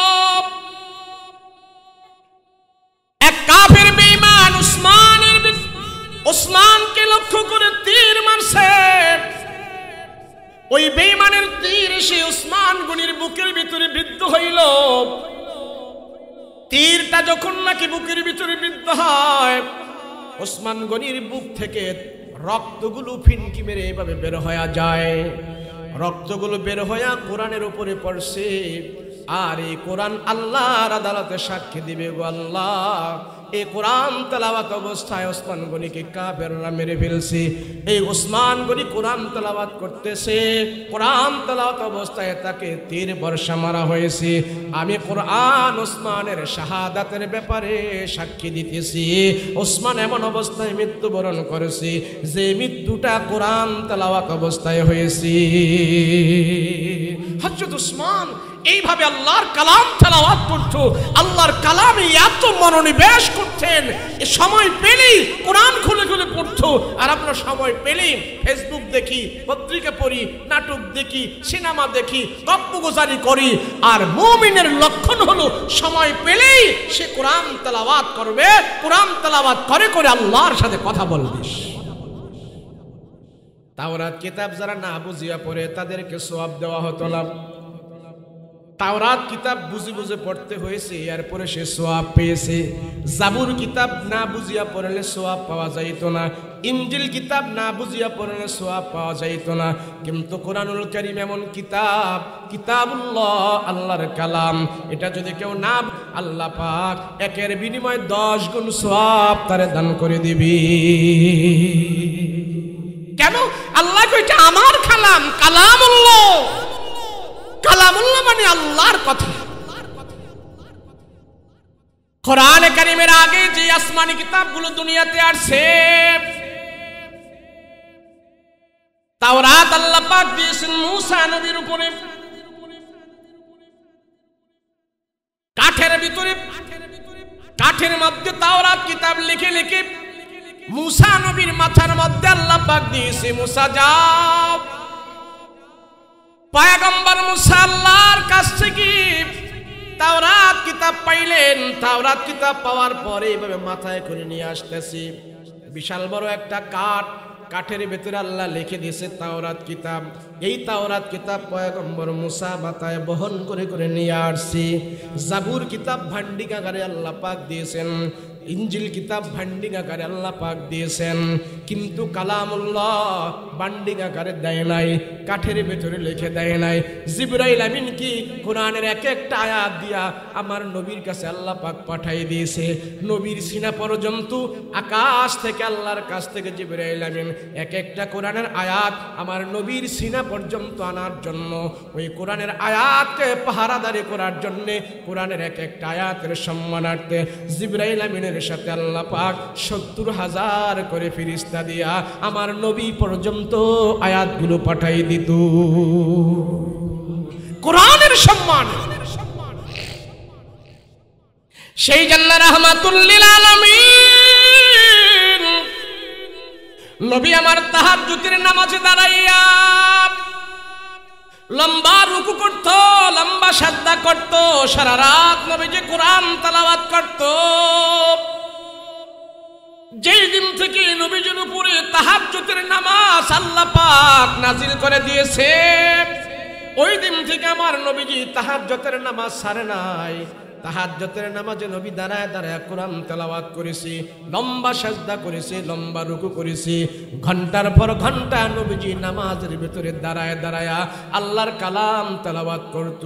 এক কাফের বেঈমান ওসমানকে লক্ষ্য করে তীর মারছে। ওই বেঈমানের তীর এসে ওসমান গনির বুকের ভিতরে বিদ্ধ হইল। তীরটা যখন নাকি বুকের ভিতরে বিদ্ধ হয়, ওসমান গনির বুক থেকে রক্তগুলো ফিনকি মেরে এভাবে বের হয়ে যায়। রক্তগুলো বের হইয়া কোরআনের উপরে পড়ছে। আর এই কোরআন আল্লাহর আদালতে সাক্ষী দিবে, গো আল্লাহ এই কোরআন তেলাওয়াত অবস্থায় ওসমান গনিকে কাফেররা মেরে ফেলছে। এই ওসমান গনি কোরআন তেলাওয়াত করতেছে, কোরআন তেলাওয়াত অবস্থায় তাকে তীর বর্ষা মারা হয়েছে। আমি কোরআন ওসমানের শাহাদাতের ব্যাপারে সাক্ষী দিতেছি। ওসমান এমন অবস্থায় মৃত্যুবরণ করেছে যে মৃত্যুটা কোরআন তেলাওয়াত অবস্থায় হয়েছে। হযরত ওসমান এইভাবে আল্লাহর কালাম তেলাওয়াত করতো, আল্লাহর কালামে এত মনোনিবেশ করতেন, সময় পেলেই কোরআন খুলে খুলে পড়তো। আর আমরা সময় পেলেই ফেসবুক দেখি, পত্রিকা পড়ি, নাটক দেখি, সিনেমা দেখি, গপ্পগুজারি করি। আর মুমিনের লক্ষণ হলো সময় পেলেই সে কোরআন তেলাওয়াত করবে, কোরআন তেলাওয়াত করে করে আল্লাহর সাথে কথা বলবে। তাওরাত কিতাব যারা না বুঝিয়া পড়ে তাদেরকে সওয়াব দেওয়া হতো না। তাওরাত কিতাব বুঝে বুঝে পড়তে হয়েছে, এরপরে সে সওয়াব পেয়েছে। জাবুর কিতাব না বুঝিয়া পড়লে সওয়াব পাওয়া যাইত না, ইনজিল কিতাব না বুঝিয়া পড়লে সওয়াব পাওয়া যাইত না। কিন্তু কোরআনুল কারীম এমন কিতাব, কিতাবুল্লাহ, আল্লাহর কালাম, এটা যদি কেউ না, আল্লাহ পাক একের বিনিময়ে 10 গুণ সওয়াব তারে দান করে দিবি। কেন? আল্লাহ কইটা আমার কালাম, কালামুল্লাহ, কালামুল্লাহ মানে আল্লাহর কথা। কোরআনে কারীমের আগে যে আসমানি কিতাবগুলো দুনিয়াতে আসছে, তাওরাত আল্লাহ পাক দিয়েছেন মূসা নবীর উপরে, কাঠের ভিতরে, কাঠের মধ্যে তাওরাত কিতাব লিখে লিখে মূসা নবীর মাথার মধ্যে আল্লাহ পাক দিয়েছে, মূসা যাও, পয়গম্বর মূসা আল্লাহর কাছ থেকে তাওরাত কিতাব পাইলেন। তাওরাত কিতাব পাওয়ার পরে এইভাবে মাথায় করে নিয়ে আসতেছি, বিশাল বড় একটা কাঠ, কাঠের ভেতরে আল্লাহ লিখে দিয়েছে তাওরাত কিতাব। এই তাওরাত কিতাব পয়গম্বর মূসা মাথায় বহন করে করে নিয়ে আসছি। জাবুর কিতাব ভান্ডিকাগারে আল্লাহ পাক দিয়েছেন, ইনজিল কিতাব ভান্ডিকাগারে আল্লাহ পাক দিয়েছেন, কিন্তু কালামুল্লাহ ভান্ডিকাগারে দেয় নাই, কাঠের ভেতরে লিখে দেয় নাই। জিবরাইল আমিন কি কোরআনের এক একটা আয়াত দিয়া আমার নবীর কাছে আল্লাহ পাক পাঠাই দিয়েছে। নবীর সিনা পর্যন্ত আকাশ থেকে, আল্লাহর কাছ থেকে জিবরাইল আমিন এক একটা কোরআনের আয়াত আমার নবীর সিনা পর্যন্ত আনার জন্য, ওই কোরআনের আয়াতকে পাহারাদারি করার জন্যে, কোরআনের এক একটা আয়াতের সম্মানার্থে জিবরাইল আমিনের সাথে আল্লাহ পাক 70,000 করে ফেরেশতা দিয়া আমার নবী পর্যন্ত আয়াতগুলো পাঠাই দিত। কোরআনের সম্মান। সেই জন্য রাহমাতুল লিল আলামিন নবী আমার তাহাজ্জুদের নামাজে দাঁড়াইয়া লম্বা রুকু করত, লম্বা সাজদা করত, সারা রাত নবীজি কোরআন তেলাওয়াত করত। যেই দিন থেকে নবীজির উপরে তাহাজ্জুদের নামাজ আল্লাহ পাক নাজিল করে দিয়েছে, ওই দিন থেকে আমার নবীজি তাহাজ্জুদের নামাজ ছাড়ে নাই। তাহাজ্জুদের নামাজে নবী দাঁড়ায় দাঁড়ায় কোরআন তেলাওয়াত করেছে, লম্বা সাজদা করেছে, লম্বা রুকু করেছে। ঘন্টার পর ঘন্টা নবীজি নামাজের ভিতরে দাঁড়ায় দাঁড়ায় আল্লাহর কালাম তেলাওয়াত করত,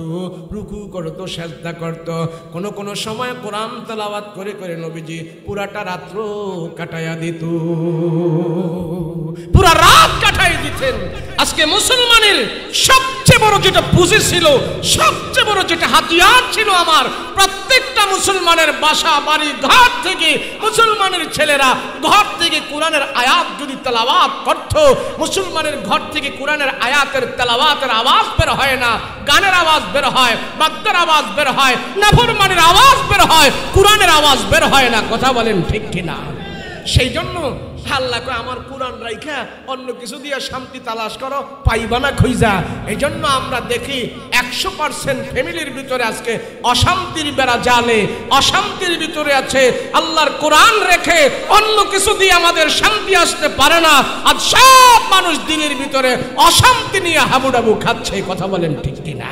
রুকু করত, সাজদা করত। কোন কোন সময় কোরআন তেলাওয়াত করে করে নবীজি পুরাটা রাত্র কাটাইয়া দিত, পুরা রাত কাটাই দিতেন। আজকে মুসলমানের সবচেয়ে বড় যেটা পুঁজি ছিল, সবচেয়ে বড় যেটা হাতিয়ার ছিল, আমার প্রত্যেকটা মুসলমানের বাসা বাড়ি ঘর থেকে মুসলমানের ছেলেরা ঘর থেকে কোরআনের আয়াত যদি তেলাওয়াত করত, মুসলমানের ঘর থেকে কোরআনের আয়াতের তেলাওয়াতের আওয়াজ বের হয় না, গানের আওয়াজ বের হয়, বাদ্যের আওয়াজ বের হয়, নাফরমানের আওয়াজ বের হয়, কোরআনের আওয়াজ বের হয় না। কথা বলেন ঠিক কিনা? সেই জন্য আল্লাহ কয় আমার কোরআন রাইখা অন্য কিছু দিয়ে শান্তি তালাশ করো, পাইবা না খুঁজা। এই জন্য আমরা দেখি 100% ফ্যামিলির ভিতরে আজকে অশান্তির বেড়া জালে, অশান্তির ভিতরে আছে। আল্লাহর কোরআন রেখে অন্য কিছু দিয়ে আমাদের শান্তি আসতে পারে না। আজ সব মানুষ দিনের ভিতরে অশান্তি নিয়ে হাবুডাবু খাচ্ছে। কথা বলেন ঠিক কিনা?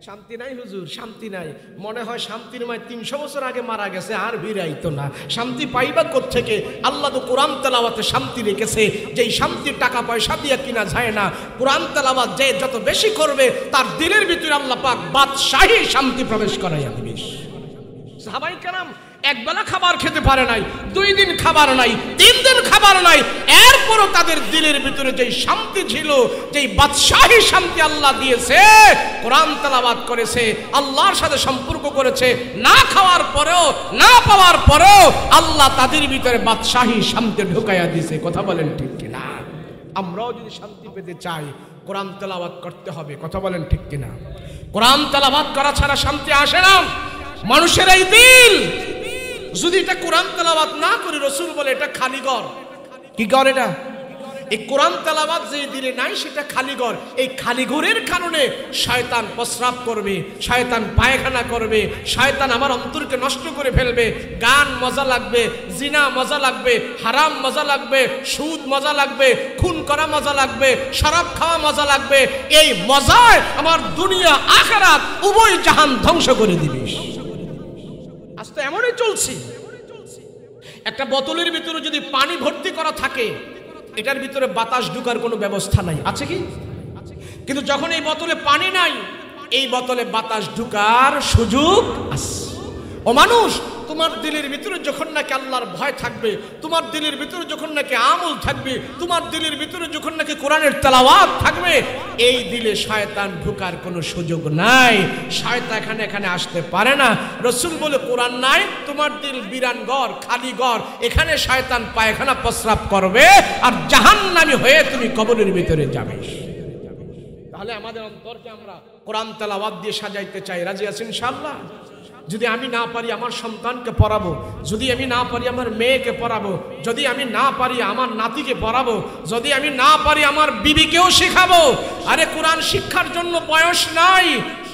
শান্তি নাই হুজুর, শান্তি নাই। মনে হয় শান্তির মায় 300 বছর আগে মারা গেছে, আর ফিরাইতো না। শান্তি পাইবা কোত্থেকে? আল্লাহ তো কোরআন তেলাওয়াতে শান্তি রেখেছে, যেই শান্তির টাকা পয়সা দিয়ে কিনা যায় না। কোরআন তেলাওয়াত যে যত বেশি করবে তার দিলের ভিতরে আল্লাহ পাক বাদশাহী শান্তি প্রবেশ করাইয়া দিবে। সাহাবায়ে কেরাম একবেলা খাবার খেতে পারে নাই, 2 দিন খাবার নাই, 3 দিন খাবার নাই, এরপরও তাদের দিলের ভিতরে যেই শান্তি ছিল, যেই বাদশাহী শান্তি আল্লাহ দিয়েছে, কোরআন তেলাওয়াত করেছে, আল্লাহর সাথে সম্পর্ক করেছে, না খাওয়ার পরেও, না পাওয়ার পরেও আল্লাহ তাদের ভিতরে বাদশাহী শান্তি ঢুকাইয়া দিয়েছে। কথা বলেন ঠিক কিনা? আমরাও যদি শান্তি পেতে চাই কোরআন তেলাওয়াত করতে হবে। কথা বলেন ঠিক কিনা? কোরআন তেলাওয়াত করা ছাড়া শান্তি আসে না। মানুষের এই দিল যদি এটা কোরআন তেলাওয়াত না করি, রাসূল বলে এটা খালি ঘর। কি ঘর এটা? এই কোরআন তেলাওয়াত যে দিলে নাই সেটা খালি ঘর। এই খালি ঘরের কারণে শয়তান প্রস্রাব করবে, শয়তান পায়খানা করবে, শয়তান আমার অন্তরকে নষ্ট করে ফেলবে। গান মজা লাগবে, জিনা মজা লাগবে, হারাম মজা লাগবে, সুদ মজা লাগবে, খুন করা মজা লাগবে, শরাব খাওয়া মজা লাগবে। এই মজায় আমার দুনিয়া আখিরাত উভয় জাহান ধ্বংস করে দিবে। আজ তো এমনই চলছে। একটা বোতলের ভিতরে যদি পানি ভর্তি করা থাকে, এটার ভিতরে বাতাস ঢোকার কোনো ব্যবস্থা নাই, আছে কি? কিন্তু যখন এই বোতলে পানি নাই, এই বোতলে বাতাস ঢোকার সুযোগ আছে। ও মানুষ, তোমার দিলের ভিতরে যখন নাকি আল্লাহর ভয় থাকবে, তোমার দিলের ভিতরে যখন নাকি আমল থাকবে, তোমার দিলের ভিতরে যখন নাকি কোরআনের তেলাওয়াত থাকবে, এই দিলে শয়তান ঢোকার কোনো সুযোগ নাই। শয়তান এখানে আসতে পারে না। রাসূল বলে কোরআন নাই, তোমার দিল বিরান ঘর, খালি ঘর, এখানে শয়তান পায়খানা প্রস্রাব করবে আর জাহান্নামী হয়ে তুমি কবরের ভিতরে যাবে। তাহলে আমাদের অন্তরকে আমরা কোরআন তেলাওয়াত দিয়ে সাজাইতে চাই। রাজি আছেন ইনশাআল্লাহ? যদি আমি না পারি আমার সন্তানকে পড়াবো, যদি আমি না পারি আমার মেয়েকে পড়াবো, যদি আমি না পারি আমার নাতিকে পড়াবো, যদি আমি না পারি আমার বিবিকেও শেখাবো। আরে কোরআন শিক্ষার জন্য বয়স নাই।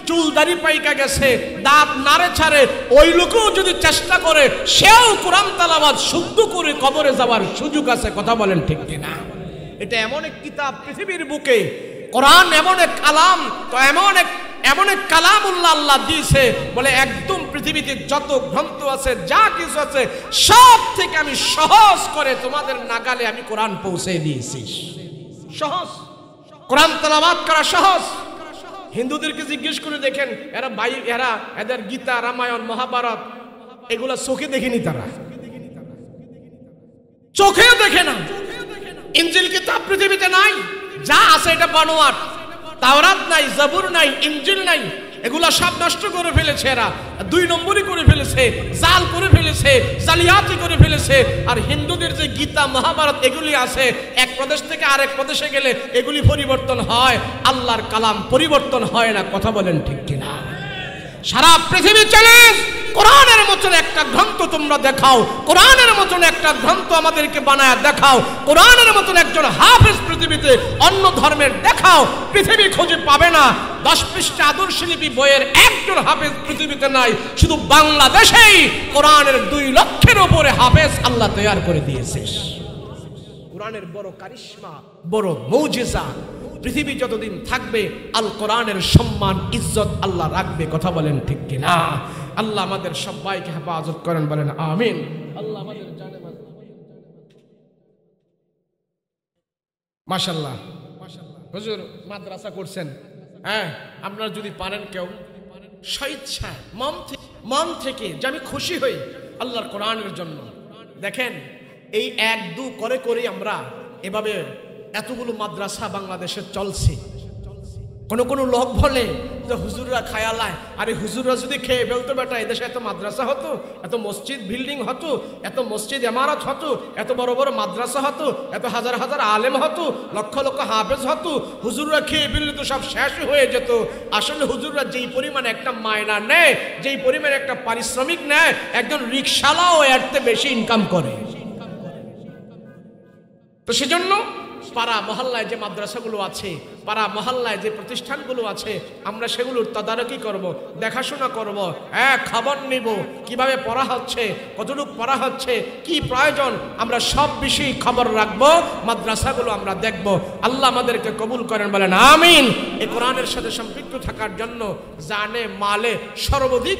চুল দাড়ি পাইকা গেছে, দাঁত নাড়ে ছাড়ে, ওই লোকও যদি চেষ্টা করে, সেও কোরআন তেলাওয়াত শুদ্ধ করে কবরে যাওয়ার সুযোগ আছে। কথা বলেন ঠিক কিনা? এটা এমন এক কিতাব পৃথিবীর বুকে, কোরআন এমন এক কালাম, তো এমন এক কালামুল্লাহ আল্লাহ দিয়েছে, বলে একদম পৃথিবীতে যত গ্রন্থ আছে, যা কিছু আছে, সব থেকে আমি সহজ করে তোমাদের নাগালে আমি কোরআন পৌঁছে দিয়েছি। সহজ, কোরআন তেলাওয়াত করা সহজ। হিন্দুদেরকে জিজ্ঞেস করে দেখেন, এদের গীতা, রামায়ণ, মহাভারত এগুলা চোখে দেখেনি, তারা চোখেও দেখে না। ইনজিল কিতাব পৃথিবীতে নাই, যা আছে এটা বানোয়াট। তাওরাত নাই, জাবুর নাই, ইনজিল নাই, এগুলা সব নষ্ট করে ফেলেছে এরা। 2 নম্বরই করে ফেলেছে, জাল করে ফেলেছে, জালিয়াতি করে ফেলেছে। আর হিন্দুদের যে গীতা, মহাভারত এগুলি আছে, এক প্রদেশ থেকে আরেক প্রদেশে গেলে এগুলি পরিবর্তন হয়, আল্লাহর কালাম পরিবর্তন হয় না। কথা বলেন ঠিক কিনা? সারা পৃথিবী চ্যালেঞ্জ, কোরআনের মতন একটা গ্রন্থ তোমরা দেখাও, কোরআনের মতন একটা গ্রন্থ আমাদেরকে বানায় দেখাও, কোরআনের মতন একজন হাফেজ পৃথিবীতে অন্য ধর্মের দেখাও। পৃথিবী খুঁজে পাবে না। 10 পৃষ্ঠা আদর্শলিপি বইয়ের একজন হাফেজ পৃথিবীতে নাই। শুধু বাংলাদেশেই কোরআনের 2 লক্ষের উপরে হাফেজ আল্লাহ তৈরি করে দিয়েছে। কোরআনের বড় কারিশমা, বড় মুজিজা। পৃথিবী যতদিন থাকবে আল কোরআনের সম্মান, ইজ্জত আল্লাহ রাখবে। কথা বলেন ঠিক কিনা? আল্লাহ আমাদের সবাইকে হেফাজত করেন, বলেন আমিন। আল্লাহ আমাদের জানে। মাশাআল্লাহ, হুজুর মাদ্রাসা করছেন, হ্যাঁ, আপনারা যদি পারেন কেউ স্বেচ্ছায় মন থেকে যে আমি খুশি হই আল্লাহর কোরআনের জন্য। দেখেন, এই 1-2 করে আমরা এভাবে এতগুলো মাদ্রাসা বাংলাদেশে চলছে। কোন লোক বলে যে হুজুররা খায়ালায়। আরে হুজুররা যদি খেয়ে ফেলতো বেটা, এদেশে এত মাদ্রাসা হতো, এত মসজিদ বিল্ডিং হতো, এত মসজিদ ইমারত হতো, এত বড় বড় মাদ্রাসা হতো, এত হাজার হাজার আলেম হতো, লক্ষ লক্ষ হাফেজ হতো। হুজুররা খেয়ে ফেললে তো সব শেষ হয়ে যেত। আসলে হুজুররা যেই পরিমাণে একটা মায়না নেয়, যেই পরিমাণে একটা পারিশ্রমিক নেয়, একজন রিকশালাও এর চেয়ে বেশি ইনকাম করে। তো সেজন্য পাড়া মহল্লায় যে মাদ্রাসাগুলো আছে, পাড়া মহল্লায় যে প্রতিষ্ঠানগুলো আছে, আমরা সেগুলোর তদারকি করব, দেখাশোনা করব, খবর নিব, কিভাবে পড়া হচ্ছে, কতটুকু পড়া হচ্ছে, কি প্রয়োজন, আমরা সব বিষয়ে খবর রাখবো। মাদ্রাসাগুলো আমরা দেখব। আল্লাহ আমাদেরকে কবুল করেন, বলেন আমিন। এই কোরআনের সাথে সম্পৃক্ত থাকার জন্য জানে মালে সর্বাধিক